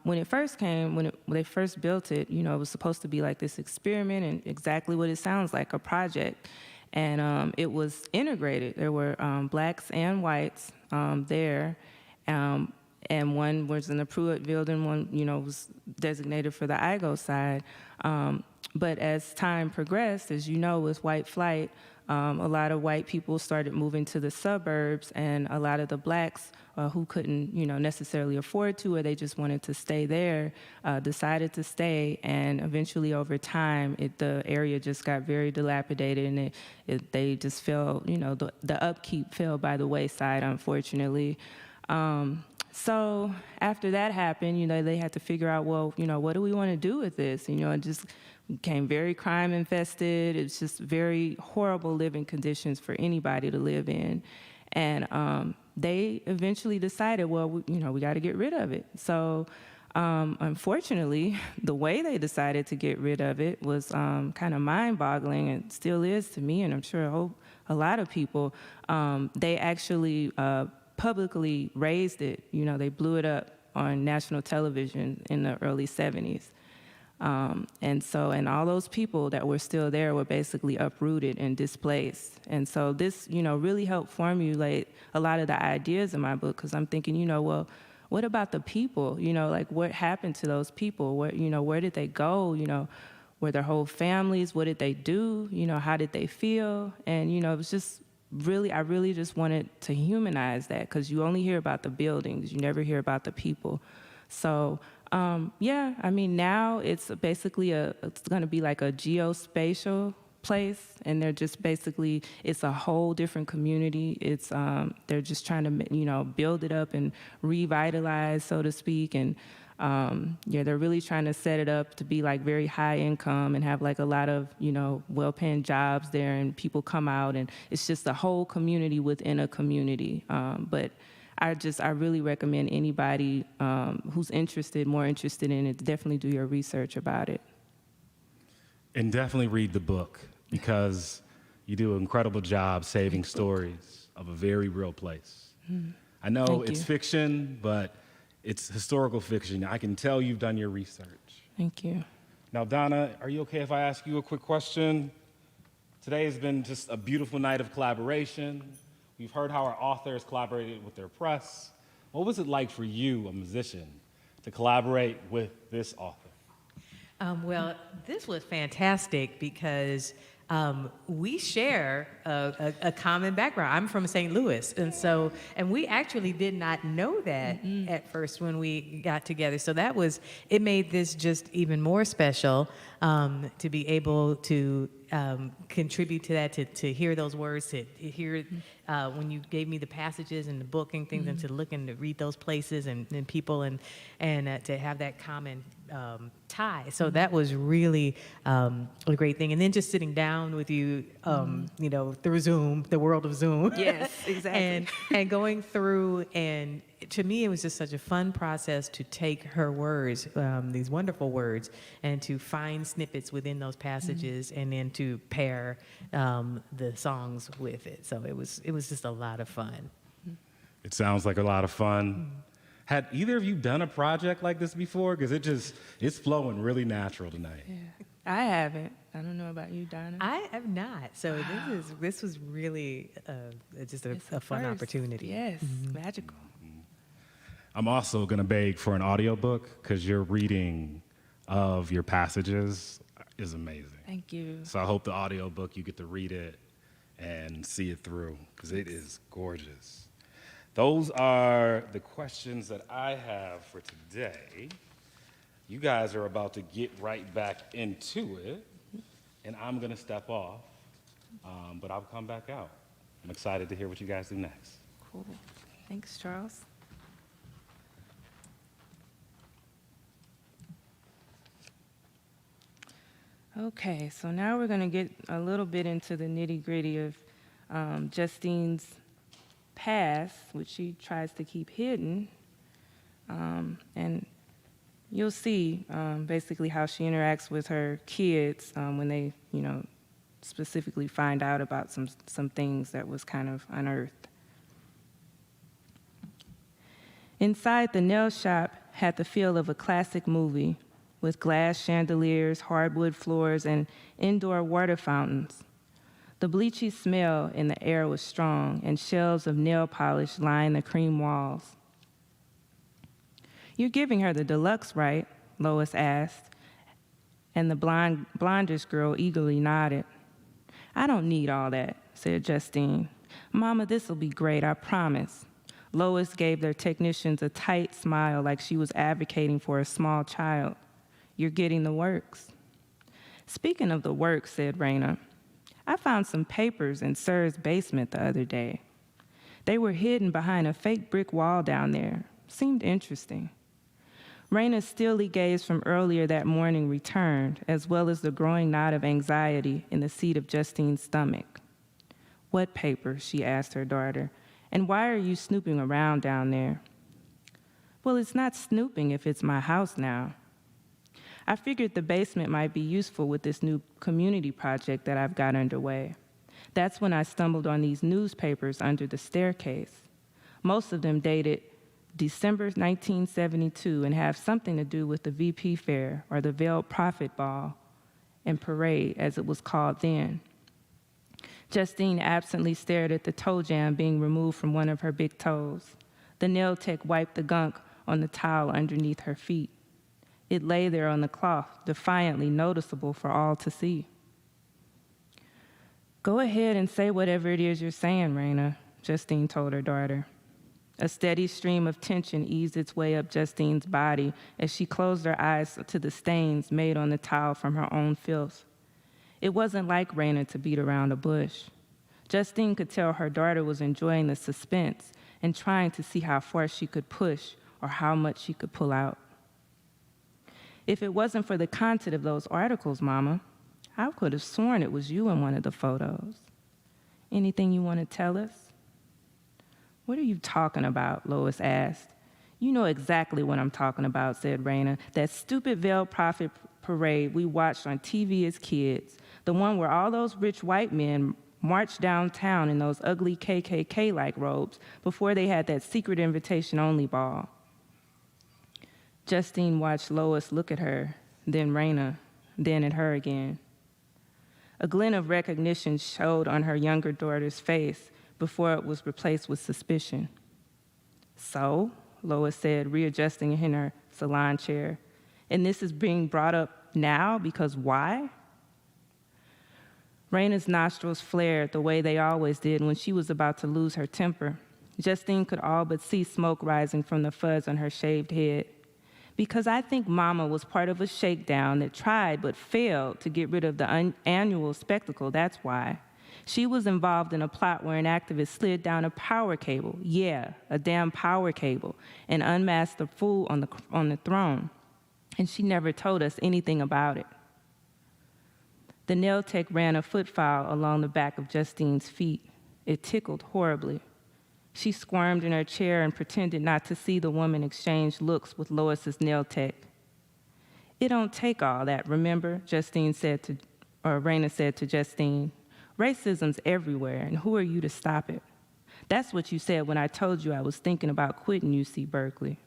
when it first came, when they first built it, it was supposed to be like this experiment and exactly what it sounds like, a project. And it was integrated. There were blacks and whites there. And one was in the Pruitt building, one, was designated for the Igoe side. But as time progressed, as you know, with white flight, a lot of white people started moving to the suburbs, and a lot of the blacks who couldn't, necessarily afford to, or they just wanted to stay there, decided to stay. And eventually, over time, the area just got very dilapidated, and they just fell, the upkeep fell by the wayside, unfortunately. So after that happened, they had to figure out, well, what do we want to do with this? It just became very crime infested. It's just very horrible living conditions for anybody to live in. And they eventually decided, well, we got to get rid of it. So unfortunately, the way they decided to get rid of it was kind of mind-boggling, and still is to me, and I'm sure a lot of people. They actually publicly raised it. They blew it up on national television in the early 70s. And all those people that were still there were basically uprooted and displaced. And so this, really helped formulate a lot of the ideas in my book, because I'm thinking, well, what about the people? Like, what happened to those people? Where did they go? Were their whole families? What did they do? How did they feel? And, it was just I really just wanted to humanize that, because you only hear about the buildings, you never hear about the people. So, now it's basically it's going to be like a geospatial place, and they're just basically, it's a whole different community. It's they're just trying to build it up and revitalize, so to speak, and they're really trying to set it up to be like very high income and have like a lot of well-paying jobs there, and people come out, and it's just a whole community within a community. But I really recommend anybody who's more interested in it, definitely do your research about it. And definitely read the book, because you do an incredible job saving stories of a very real place. I know it's fiction, but it's historical fiction. I can tell you've done your research. Thank you. Now, Donna, are you okay if I ask you a quick question? Today has been just a beautiful night of collaboration. We've heard how our authors collaborated with their press. What was it like for you, a musician, to collaborate with this author? Well, this was fantastic, because we share a common background. I'm from St. Louis, and we actually did not know that at first when we got together. So it made this just even more special to be able to contribute to that, to hear those words, to hear when you gave me the passages and the book and things, and to look and to read those places and people, and to have that common tie. So that was really a great thing. And then just sitting down with you, through Zoom, the world of Zoom. Yes, exactly. and going through, and to me, it was just such a fun process to take her words, these wonderful words, and to find snippets within those passages, and then to pair the songs with it. So it was just a lot of fun. It sounds like a lot of fun. Had either of you done a project like this before? Because it's flowing really natural tonight. Yeah. I haven't. I don't know about you, Donna. I have not. So this was really just a fun opportunity. Yes, magical. I'm also gonna beg for an audiobook because your reading of your passages is amazing. Thank you. So I hope the audiobook, you get to read it and see it through because it is gorgeous. Those are the questions that I have for today. You guys are about to get right back into it, and I'm gonna step off, but I'll come back out. I'm excited to hear what you guys do next. Cool. Thanks, Charles. Okay, so now we're going to get a little bit into the nitty-gritty of Justine's past, which she tries to keep hidden. And you'll see basically how she interacts with her kids when they, specifically find out about some things that was kind of unearthed. Inside the nail shop had the feel of a classic movie, with glass chandeliers, hardwood floors, and indoor water fountains. The bleachy smell in the air was strong, and shelves of nail polish lined the cream walls. "You're giving her the deluxe, right?" Lois asked, and the blondish girl eagerly nodded. "I don't need all that," said Justine. "Mama, this'll be great, I promise." Lois gave their technicians a tight smile like she was advocating for a small child. "You're getting the works." "Speaking of the works," said Raina, "I found some papers in Sir's basement the other day. They were hidden behind a fake brick wall down there. Seemed interesting." Raina's steely gaze from earlier that morning returned, as well as the growing knot of anxiety in the seat of Justine's stomach. "What papers?" she asked her daughter. "And why are you snooping around down there?" "Well, it's not snooping if it's my house now. I figured the basement might be useful with this new community project that I've got underway. That's when I stumbled on these newspapers under the staircase. Most of them dated December 1972 and have something to do with the VP Fair, or the Veiled Prophet Ball and Parade, as it was called then. Justine absently stared at the toe jam being removed from one of her big toes. The nail tech wiped the gunk on the towel underneath her feet. It lay there on the cloth, defiantly noticeable for all to see. "Go ahead and say whatever it is you're saying, Raina," Justine told her daughter. A steady stream of tension eased its way up Justine's body as she closed her eyes to the stains made on the towel from her own filth. It wasn't like Raina to beat around a bush. Justine could tell her daughter was enjoying the suspense and trying to see how far she could push or how much she could pull out. "If it wasn't for the content of those articles, Mama, I could have sworn it was you in one of the photos. Anything you want to tell us?" "What are you talking about?" Lois asked. "You know exactly what I'm talking about," said Raina. "That stupid Veiled Prophet parade we watched on TV as kids. The one where all those rich white men marched downtown in those ugly KKK-like robes before they had that secret invitation-only ball." Justine watched Lois look at her, then Raina, then at her again. A glint of recognition showed on her younger daughter's face before it was replaced with suspicion. "So," Lois said, readjusting in her salon chair, "and this is being brought up now because why?" Raina's nostrils flared the way they always did when she was about to lose her temper. Justine could all but see smoke rising from the fuzz on her shaved head. "Because I think Mama was part of a shakedown that tried but failed to get rid of the annual spectacle, that's why. She was involved in a plot where an activist slid down a power cable, yeah, a damn power cable, and unmasked the fool on the throne. And she never told us anything about it." The nail tech ran a foot file along the back of Justine's feet. It tickled horribly. She squirmed in her chair and pretended not to see the woman exchange looks with Lois's nail tech. "It don't take all that, remember?" Raina said to Justine. "Racism's everywhere, and who are you to stop it? That's what you said when I told you I was thinking about quitting UC Berkeley."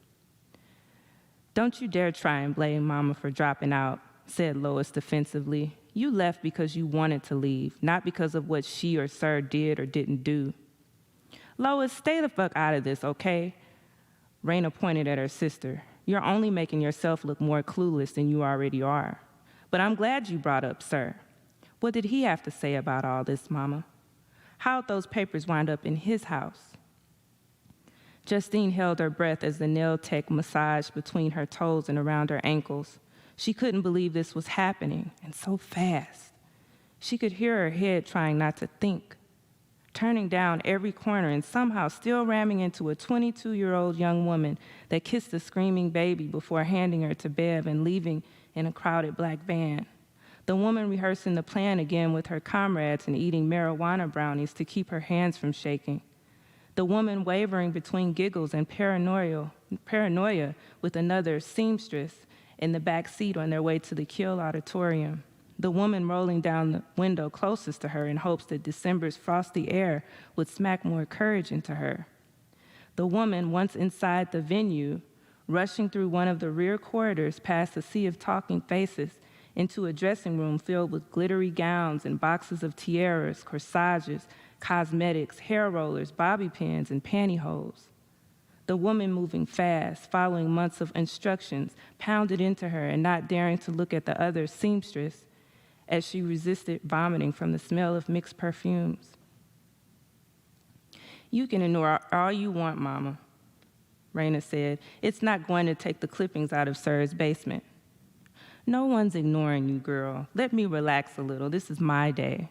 "Don't you dare try and blame Mama for dropping out," said Lois defensively. "You left because you wanted to leave, not because of what she or Sir did or didn't do." "Lois, stay the fuck out of this, okay? Raina pointed at her sister. You're only making yourself look more clueless than you already are. But I'm glad you brought up Sir. What did he have to say about all this, Mama? How'd those papers wind up in his house? Justine held her breath as the nail tech massaged between her toes and around her ankles. She couldn't believe this was happening, and so fast. She could hear her head trying not to think, turning down every corner and somehow still ramming into a 22-year-old young woman that kissed a screaming baby before handing her to Bev and leaving in a crowded black van. The woman rehearsing the plan again with her comrades and eating marijuana brownies to keep her hands from shaking. The woman wavering between giggles and paranoia with another seamstress in the back seat on their way to the Kiel Auditorium. The woman rolling down the window closest to her in hopes that December's frosty air would smack more courage into her. The woman, once inside the venue, rushing through one of the rear corridors past a sea of talking faces into a dressing room filled with glittery gowns and boxes of tiaras, corsages, cosmetics, hair rollers, bobby pins, and pantyhose. The woman moving fast, following months of instructions pounded into her and not daring to look at the other seamstress as she resisted vomiting from the smell of mixed perfumes. You can ignore all you want, Mama, Raina said. It's not going to take the clippings out of Sir's basement. No one's ignoring you, girl. Let me relax a little. This is my day.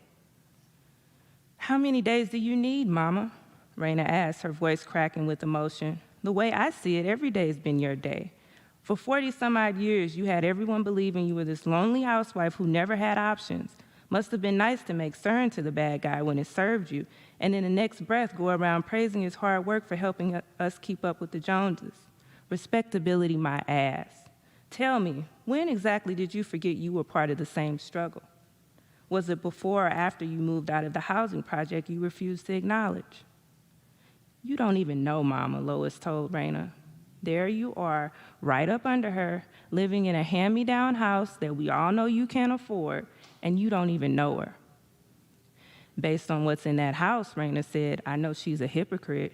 How many days do you need, Mama? Raina asked, her voice cracking with emotion. The way I see it, every day's been your day. For 40-some-odd years, you had everyone believing you were this lonely housewife who never had options. Must have been nice to make Sir into the bad guy when it served you, and in the next breath go around praising his hard work for helping us keep up with the Joneses. Respectability, my ass. Tell me, when exactly did you forget you were part of the same struggle? Was it before or after you moved out of the housing project you refused to acknowledge? You don't even know, Mama, Lois told Raina. There you are, right up under her, living in a hand-me-down house that we all know you can't afford, and you don't even know her. Based on what's in that house, Raina said, I know she's a hypocrite.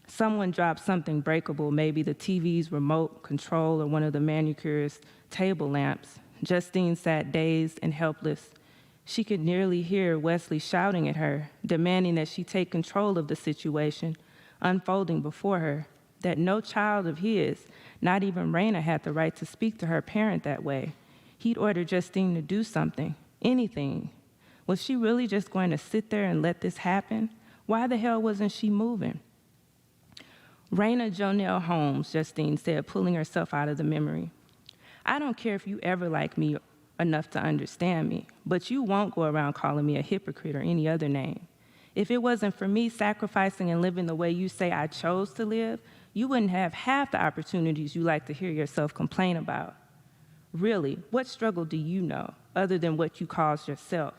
Someone dropped something breakable, maybe the TV's remote control or one of the manicurist's table lamps. Justine sat dazed and helpless. She could nearly hear Wesley shouting at her, demanding that she take control of the situation unfolding before her, that no child of his, not even Raina, had the right to speak to her parent that way. He'd ordered Justine to do something, anything. Was she really just going to sit there and let this happen? Why the hell wasn't she moving? Raina Jonelle Holmes, Justine said, pulling herself out of the memory. I don't care if you ever like me enough to understand me, but you won't go around calling me a hypocrite or any other name. If it wasn't for me sacrificing and living the way you say I chose to live, you wouldn't have half the opportunities you like to hear yourself complain about. Really, what struggle do you know, other than what you caused yourself?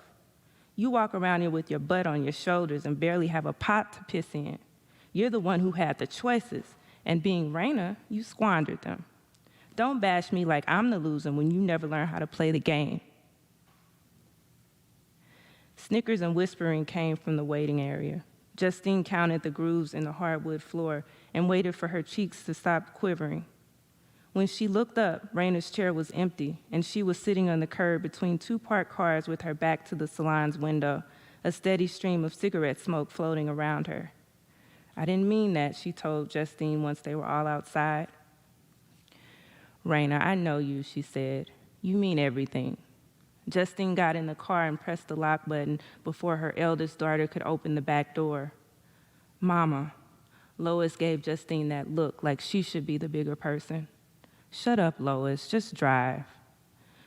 You walk around here with your butt on your shoulders and barely have a pot to piss in. You're the one who had the choices, and being Raina, you squandered them. Don't bash me like I'm the loser when you never learn how to play the game. Snickers and whispering came from the waiting area. Justine counted the grooves in the hardwood floor and waited for her cheeks to stop quivering. When she looked up, Raina's chair was empty, and she was sitting on the curb between two parked cars with her back to the salon's window, a steady stream of cigarette smoke floating around her. I didn't mean that, she told Justine once they were all outside. Raina, I know you, she said. You mean everything. Justine got in the car and pressed the lock button before her eldest daughter could open the back door. Mama, Lois gave Justine that look like she should be the bigger person. Shut up, Lois, just drive.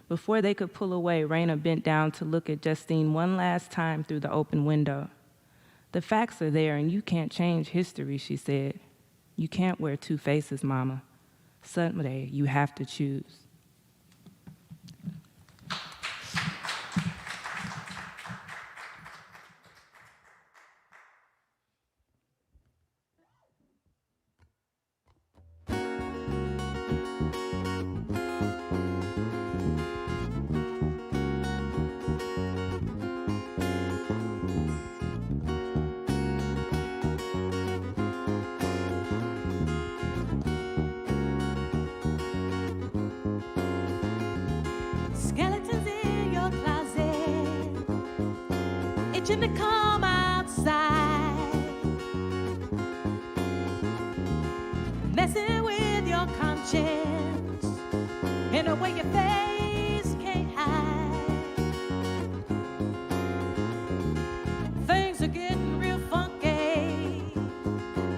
Before they could pull away, Raina bent down to look at Justine one last time through the open window. The facts are there and you can't change history, she said. You can't wear two faces, Mama. Someday you have to choose. skeletons in your closet, itching to come outside, messing with your conscience in a way your face can't hide. Things are getting real funky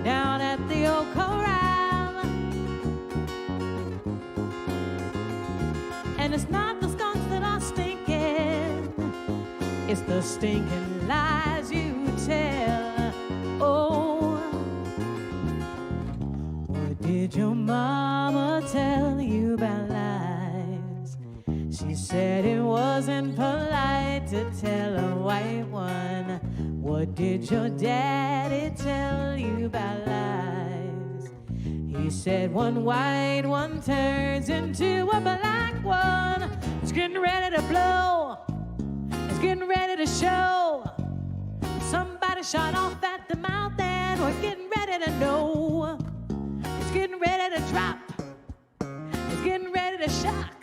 down at the old corral, and it's not the skunks that are stinking, it's the stinking lies you tell. Oh, what did your mama tell you about lies? She said it wasn't polite to tell a white one. What did your daddy tell you about lies? He said one white one turns into a black one. It's getting ready to blow. It's getting ready to show. Somebody shot off at the mouth and we're getting ready to know. It's getting ready to drop. It's getting ready to shock.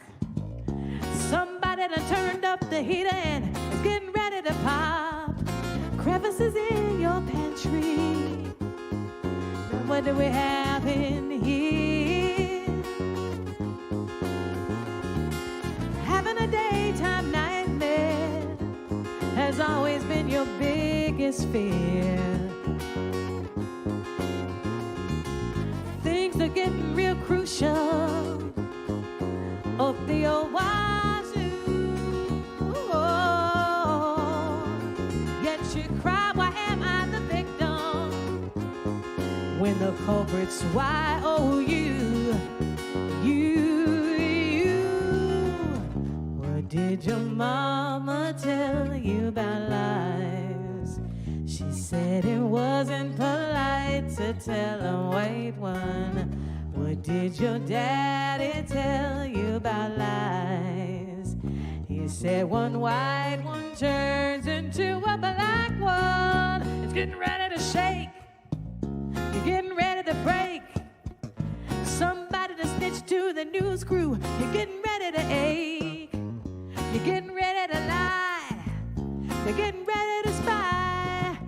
Somebody done turned up the heater and it's getting ready to pop. Crevices in your pantry. Now what do we have in here? Having a daytime nightmare has always been your biggest fear. Things are getting real crucial up the old wazoo. Oh, yet you cry, why am I the victim? When the culprit's Y-O-U. What did your mama tell you about lies? She said it wasn't polite to tell a white one. What did your daddy tell you about lies? He said one white one turns into a black one. It's getting ready to shake. You're getting ready to break. Somebody to snitch to the news crew. You're getting ready to ache. You're getting ready to lie. You're getting ready to spy.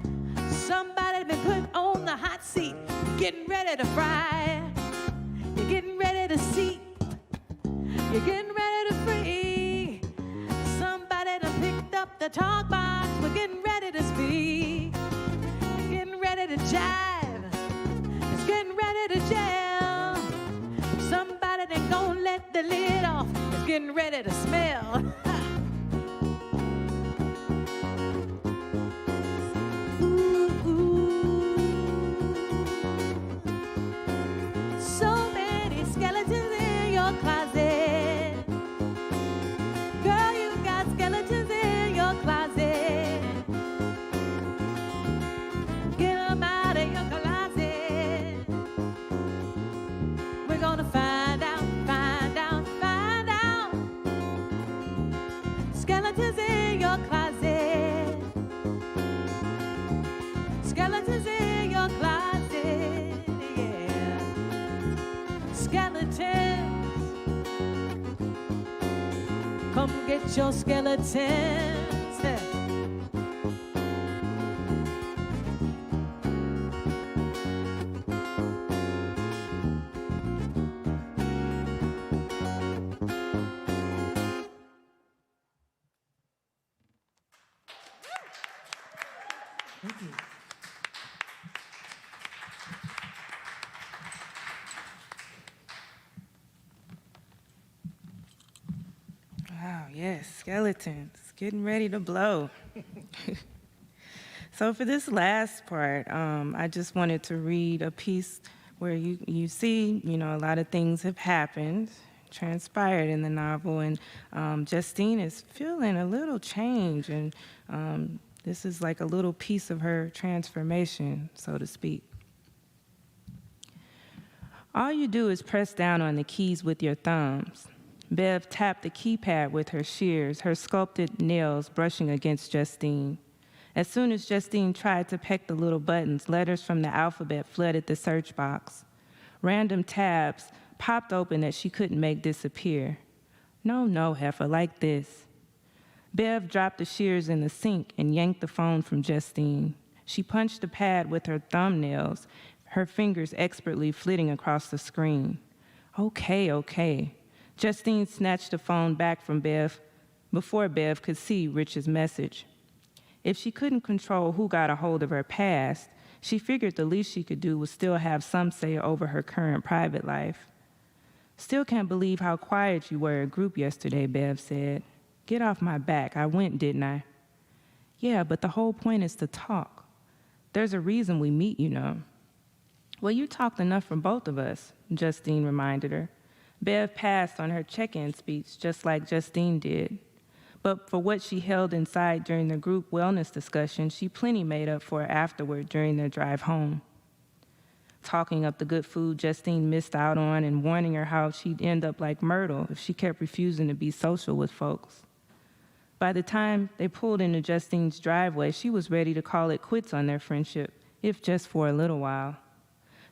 Somebody been put on the hot seat. You're getting ready to fry. You're getting ready to seep. You're getting ready to free. Somebody done picked up the talk box. We're getting ready to speak. You're getting ready to jive. It's getting ready to jail. Somebody done gonna let the lid off. It's getting ready to smell. Skeletons in your closet. Girl, you got skeletons in your closet. Get them out of your closet. We're gonna find out, find out, find out. Skeletons in your closet. Skeletons in your closet. Yeah. Skeletons, come get your skeletons. Thank you. Wow, yes, skeletons, getting ready to blow. So for this last part, I just wanted to read a piece where you see, a lot of things have happened, transpired in the novel, and Justine is feeling a little change, and this is like a little piece of her transformation, so to speak. All you do is press down on the keys with your thumbs. Bev tapped the keypad with her shears, her sculpted nails brushing against Justine. As soon as Justine tried to peck the little buttons, letters from the alphabet flooded the search box. Random tabs popped open that she couldn't make disappear. No, heifer, like this. Bev dropped the shears in the sink and yanked the phone from Justine. She punched the pad with her thumbnails, her fingers expertly flitting across the screen. Okay. Justine snatched the phone back from Bev before Bev could see Rich's message. If she couldn't control who got a hold of her past, she figured the least she could do was still have some say over her current private life. Still can't believe how quiet you were at group yesterday, Bev said. Get off my back. I went, didn't I? Yeah, but the whole point is to talk. There's a reason we meet, you know. Well, you talked enough for both of us, Justine reminded her. Bev passed on her check-in speech just like Justine did. But for what she held inside during the group wellness discussion, she plenty made up for afterward during their drive home. Talking up the good food Justine missed out on and warning her how she'd end up like Myrtle if she kept refusing to be social with folks. By the time they pulled into Justine's driveway, she was ready to call it quits on their friendship, if just for a little while.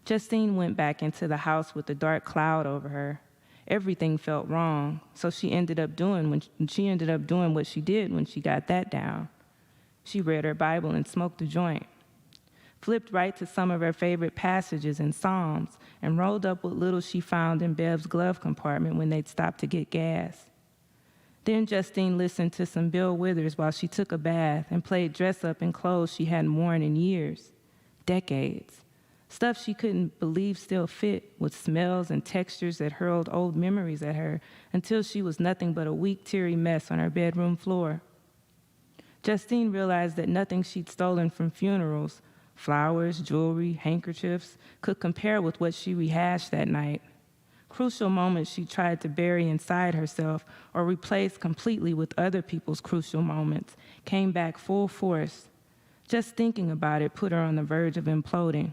Justine went back into the house with a dark cloud over her. Everything felt wrong, so she ended up doing what she did when she got that down. She read her Bible and smoked a joint, flipped right to some of her favorite passages in Psalms, and rolled up what little she found in Bev's glove compartment when they'd stopped to get gas. Then Justine listened to some Bill Withers while she took a bath and played dress-up in clothes she hadn't worn in years, decades. Stuff she couldn't believe still fit, with smells and textures that hurled old memories at her until she was nothing but a weak, teary mess on her bedroom floor. Justine realized that nothing she'd stolen from funerals, flowers, jewelry, handkerchiefs, could compare with what she rehashed that night. Crucial moments she tried to bury inside herself or replace completely with other people's crucial moments came back full force. Just thinking about it put her on the verge of imploding.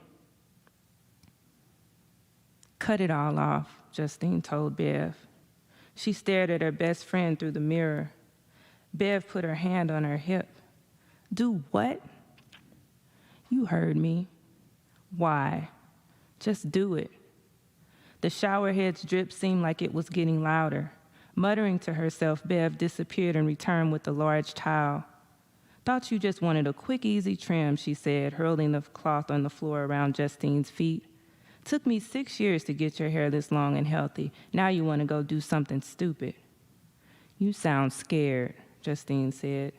Cut it all off, Justine told Bev. She stared at her best friend through the mirror. Bev put her hand on her hip. Do what? You heard me. Why? Just do it. The shower head's drip seemed like it was getting louder. Muttering to herself, Bev disappeared and returned with a large towel. Thought you just wanted a quick, easy trim, she said, hurling the cloth on the floor around Justine's feet. Took me 6 years to get your hair this long and healthy. Now you want to go do something stupid. You sound scared, Justine said.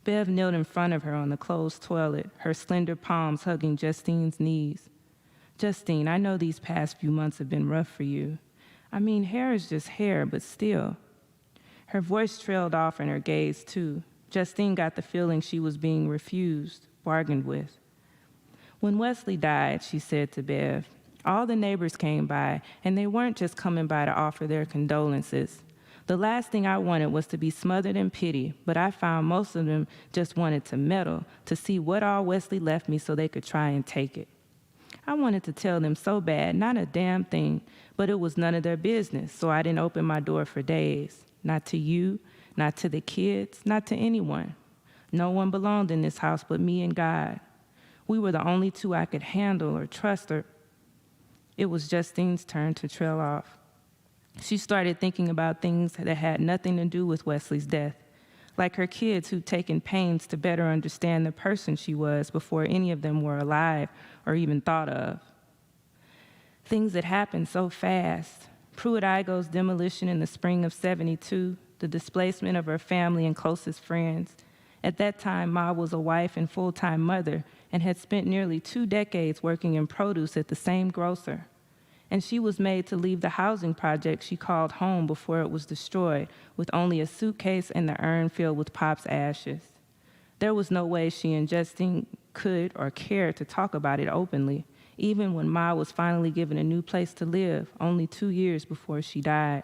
Bev knelt in front of her on the closed toilet, her slender palms hugging Justine's knees. Justine, I know these past few months have been rough for you. I mean, hair is just hair, but still. Her voice trailed off and her gaze, too. Justine got the feeling she was being refused, bargained with. When Wesley died, she said to Bev, all the neighbors came by, and they weren't just coming by to offer their condolences. The last thing I wanted was to be smothered in pity, but I found most of them just wanted to meddle, to see what all Wesley left me so they could try and take it. I wanted to tell them so bad, not a damn thing, but it was none of their business, so I didn't open my door for days. Not to you, not to the kids, not to anyone. No one belonged in this house but me and God. We were the only two I could handle or trust or... It was Justine's turn to trail off. She started thinking about things that had nothing to do with Wesley's death, like her kids who'd taken pains to better understand the person she was before any of them were alive or even thought of. Things that happened so fast. Pruitt-Igoe's demolition in the spring of '72, the displacement of her family and closest friends. At that time, Ma was a wife and full-time mother and had spent nearly 2 decades working in produce at the same grocer. And she was made to leave the housing project she called home before it was destroyed, with only a suitcase and the urn filled with Pop's ashes. There was no way she and Justine could or cared to talk about it openly, even when Ma was finally given a new place to live, only 2 years before she died.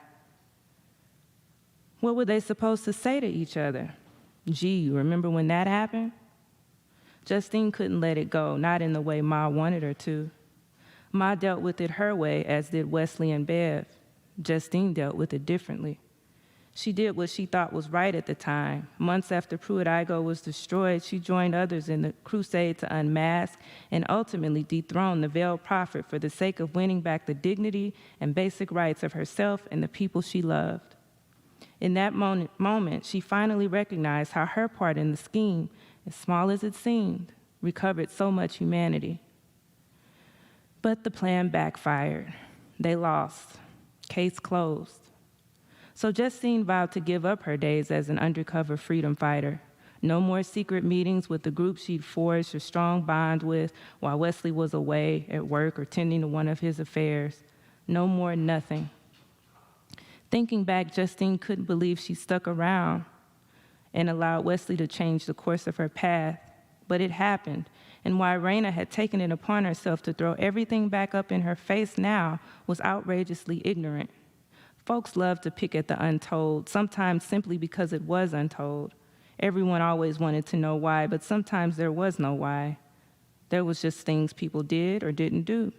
What were they supposed to say to each other? Gee, remember when that happened? Justine couldn't let it go, not in the way Ma wanted her to. Ma dealt with it her way, as did Wesley and Bev. Justine dealt with it differently. She did what she thought was right at the time. Months after Pruitt-Igoe was destroyed, she joined others in the crusade to unmask and ultimately dethrone the veiled prophet for the sake of winning back the dignity and basic rights of herself and the people she loved. In that moment, she finally recognized how her part in the scheme, as small as it seemed, recovered so much humanity. But the plan backfired. They lost. Case closed. So Justine vowed to give up her days as an undercover freedom fighter. No more secret meetings with the group she'd forged a strong bond with while Wesley was away at work or tending to one of his affairs. No more nothing. Thinking back, Justine couldn't believe she stuck around and allowed Wesley to change the course of her path. But it happened, and why Raina had taken it upon herself to throw everything back up in her face now was outrageously ignorant. Folks love to pick at the untold, sometimes simply because it was untold. Everyone always wanted to know why, but sometimes there was no why. There was just things people did or didn't do.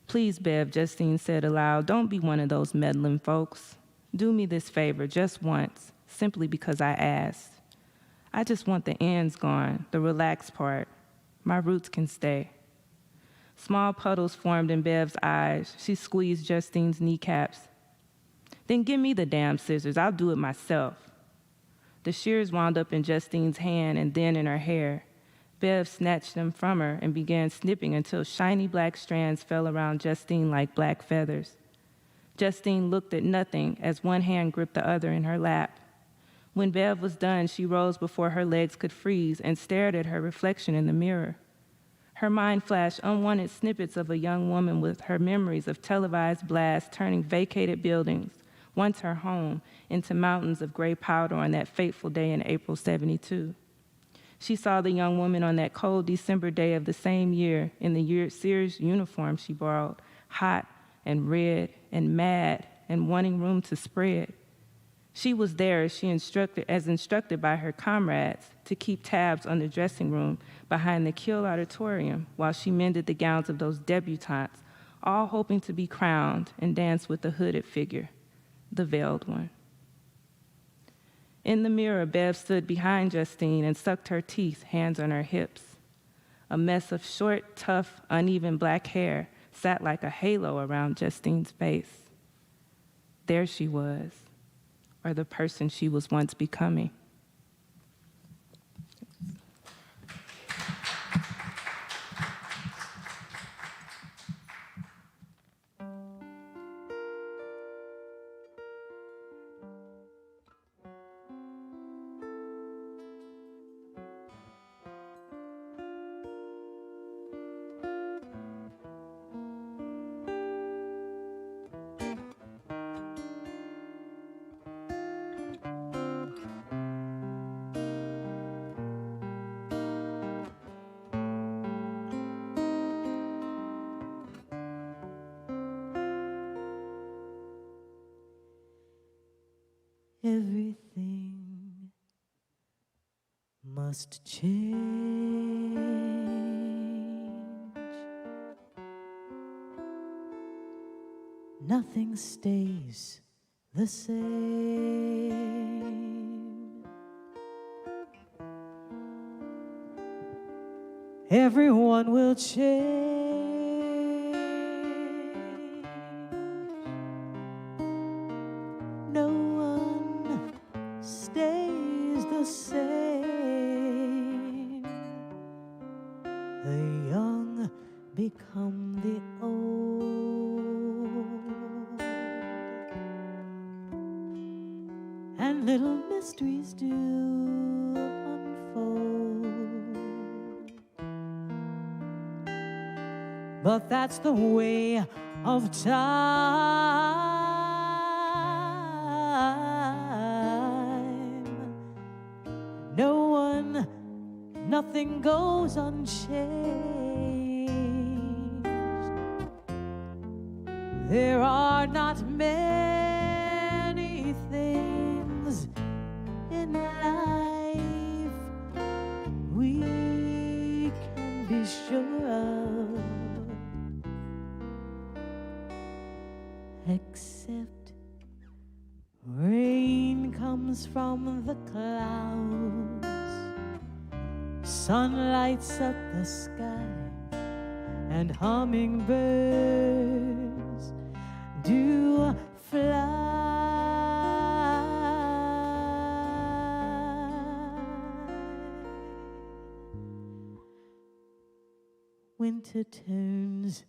Please, Bev, Justine said aloud, don't be one of those meddling folks. Do me this favor just once, simply because I asked. I just want the ends gone, the relaxed part. My roots can stay. Small puddles formed in Bev's eyes. She squeezed Justine's kneecaps. Then give me the damn scissors. I'll do it myself. The shears wound up in Justine's hand and then in her hair. Bev snatched them from her and began snipping until shiny black strands fell around Justine like black feathers. Justine looked at nothing as one hand gripped the other in her lap. When Bev was done, she rose before her legs could freeze and stared at her reflection in the mirror. Her mind flashed unwanted snippets of a young woman with her memories of televised blasts turning vacated buildings, once her home, into mountains of gray powder on that fateful day in April '72. She saw the young woman on that cold December day of the same year in the Sears uniform she borrowed, hot and red and mad and wanting room to spread. She was there as instructed by her comrades to keep tabs on the dressing room behind the Kiel Auditorium while she mended the gowns of those debutantes, all hoping to be crowned and dance with the hooded figure, the veiled one. In the mirror, Bev stood behind Justine and sucked her teeth, hands on her hips. A mess of short, tough, uneven black hair sat like a halo around Justine's face. There she was, or the person she was once becoming. Everything must change. Nothing stays the same. Everyone will change. No one stays the same. The young become the old, and little mysteries do unfold. But that's the way of time. No one, nothing goes unchanged. There are not many things in life we can be sure of, except rain comes from the clouds, sun lights up the sky, and hummingbirds do fly. winter turns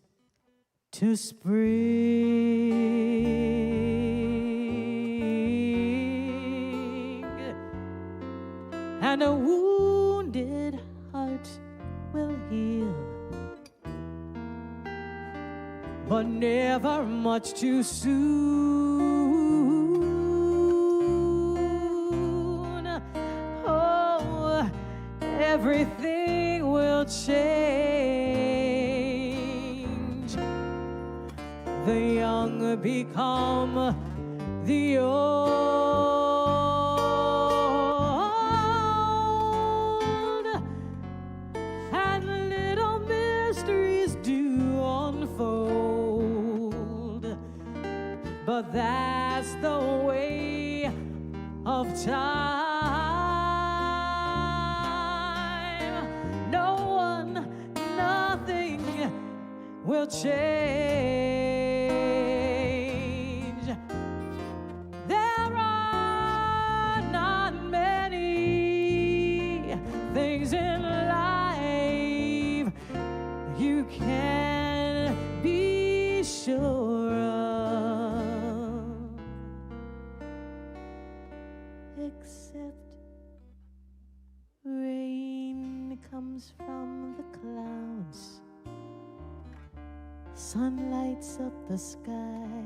to spring, and a wounded heart will heal, but never much too soon. Oh, everything will change. The young become the old, and little mysteries do unfold. But that's the way of time. No one, nothing will change. There are not many things in life you can be sure of, except rain comes from the clouds, sun lights up the sky,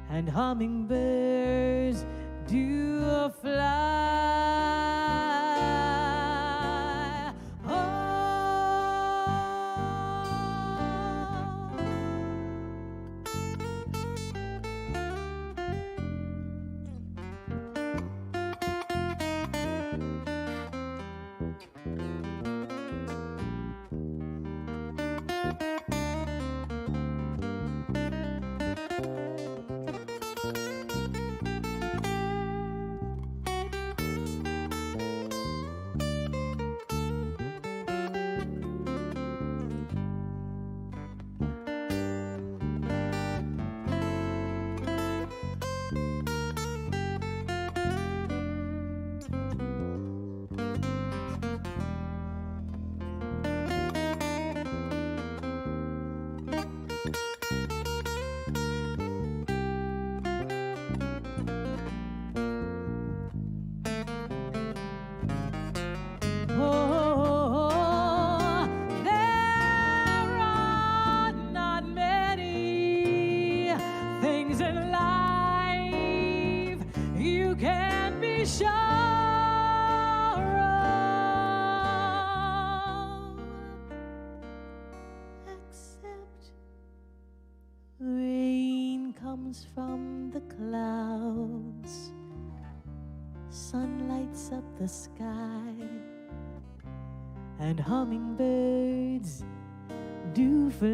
and hummingbirds do fly. Oh, there are not many things in life you can be sure of, except rain comes from the clouds, sun lights up the sky, and hummingbirds do fly.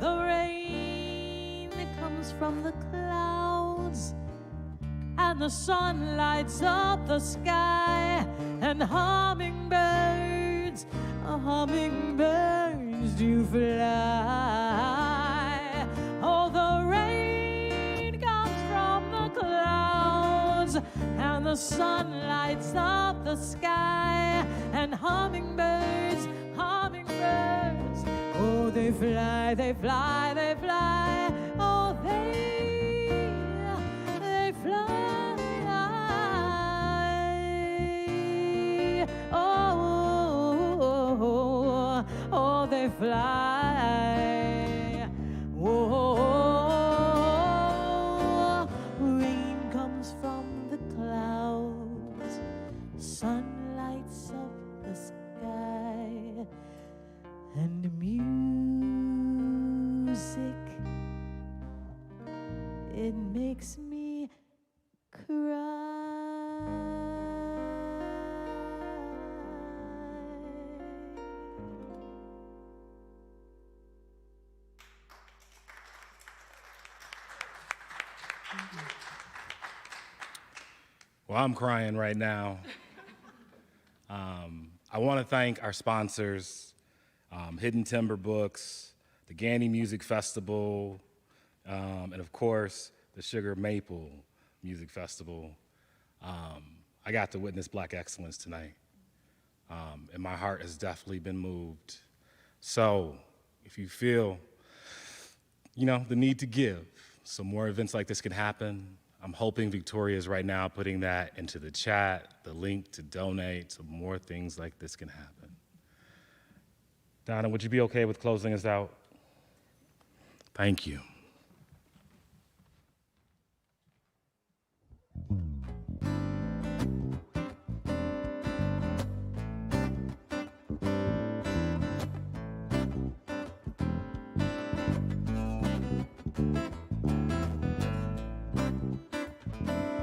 The rain comes from the clouds, and the sun lights up the sky, and hummingbirds do fly. Oh, the rain comes from the clouds, and the sun lights up the sky, and hummingbirds, oh, they fly, they fly, they fly, oh, they fly, oh, they fly, oh, rain comes from the clouds, sun lights up the sky, and music, it makes me cry. Well, I'm crying right now. I want to thank our sponsors, Hidden Timber Books, the Gandy Music Festival, and of course, the Sugar Maple Music Festival. I got to witness Black excellence tonight. and my heart has definitely been moved. So if you feel, the need to give, so more events like this can happen. I'm hoping Victoria's right now putting that into the chat, the link to donate, so more things like this can happen. Donna, would you be okay with closing us out? Thank you.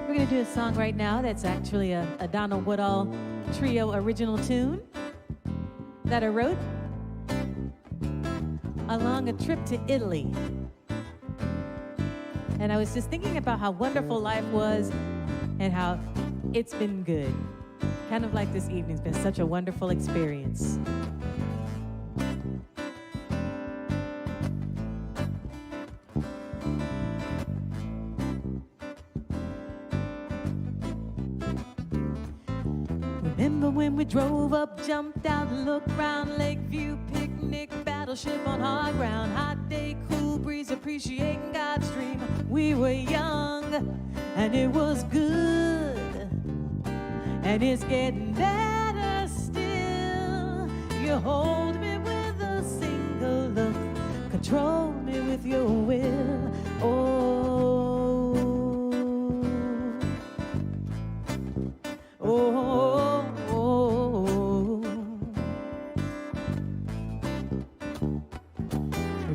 We're going to do a song right now that's actually a Donna Woodall trio original tune that I wrote along a trip to Italy. And I was just thinking about how wonderful life was and how it's been good. Kind of like this evening's been such a wonderful experience. Remember when we drove up, jumped out, looked round, Lakeview picnic, battleship on hard ground, hot day, cool breeze, appreciating God's dream. We were young and it was good, and it's getting better still. You hold me with a single look, control me with your will.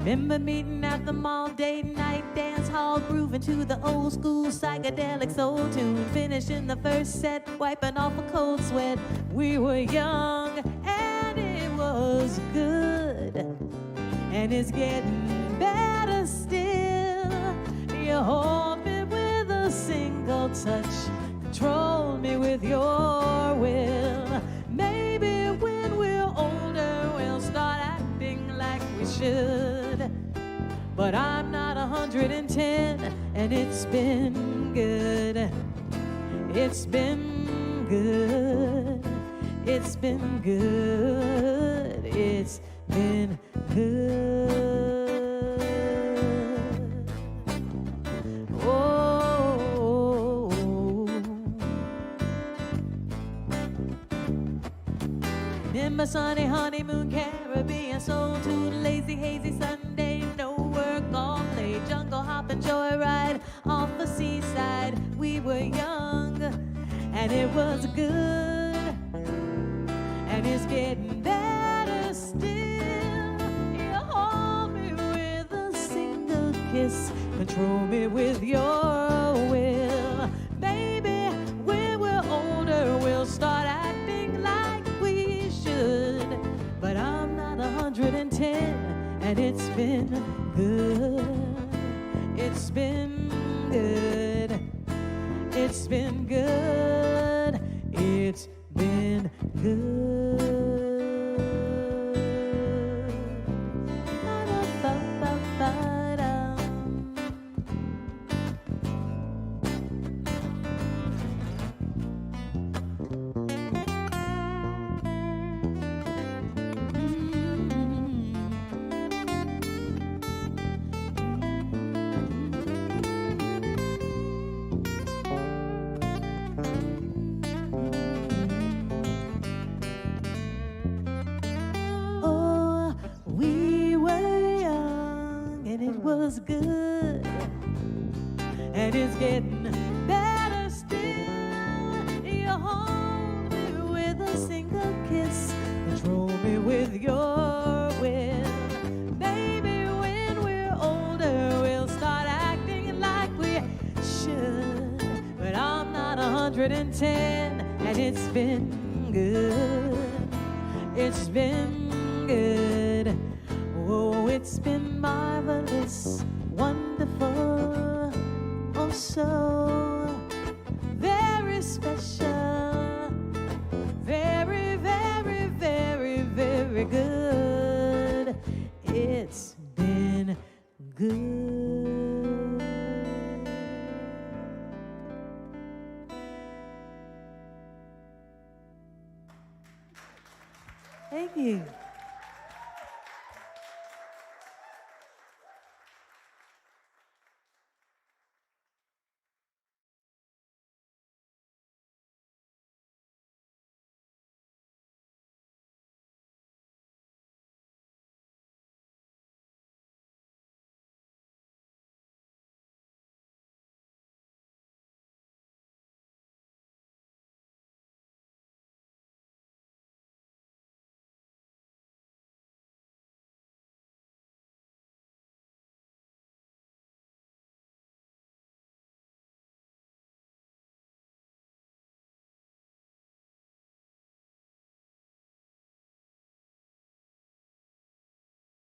Remember meeting at the mall, date night, dance hall, grooving to the old school psychedelic soul tune, finishing the first set, wiping off a cold sweat. We were young and it was good, and it's getting better still. You hold me with a single touch, control me with your will. Maybe when we're older we'll start acting like we should, but I'm not 110, and it's been good. It's been good. It's been good. It's been good. Oh. Remember sunny honeymoon, Caribbean soul tune, lazy hazy Sunday, no work, all play, jungle hopping, joyride off the seaside. We were young and it was good, and it's getting better still. You hold me with a single kiss, control me with your will. Baby, when we're older we'll start acting like we should, but I'm not 110, and it's been good. It's been good. It's been good. It's been good. Was good, and it's getting better still. You hold me with a single kiss, control me with your will. Baby, when we're older we'll start acting like we should, but I'm not 110, and it's been good. It's been good. Oh, it's been marvelous, wonderful, oh so very special, very, very, very, very good. It's been good. Yay!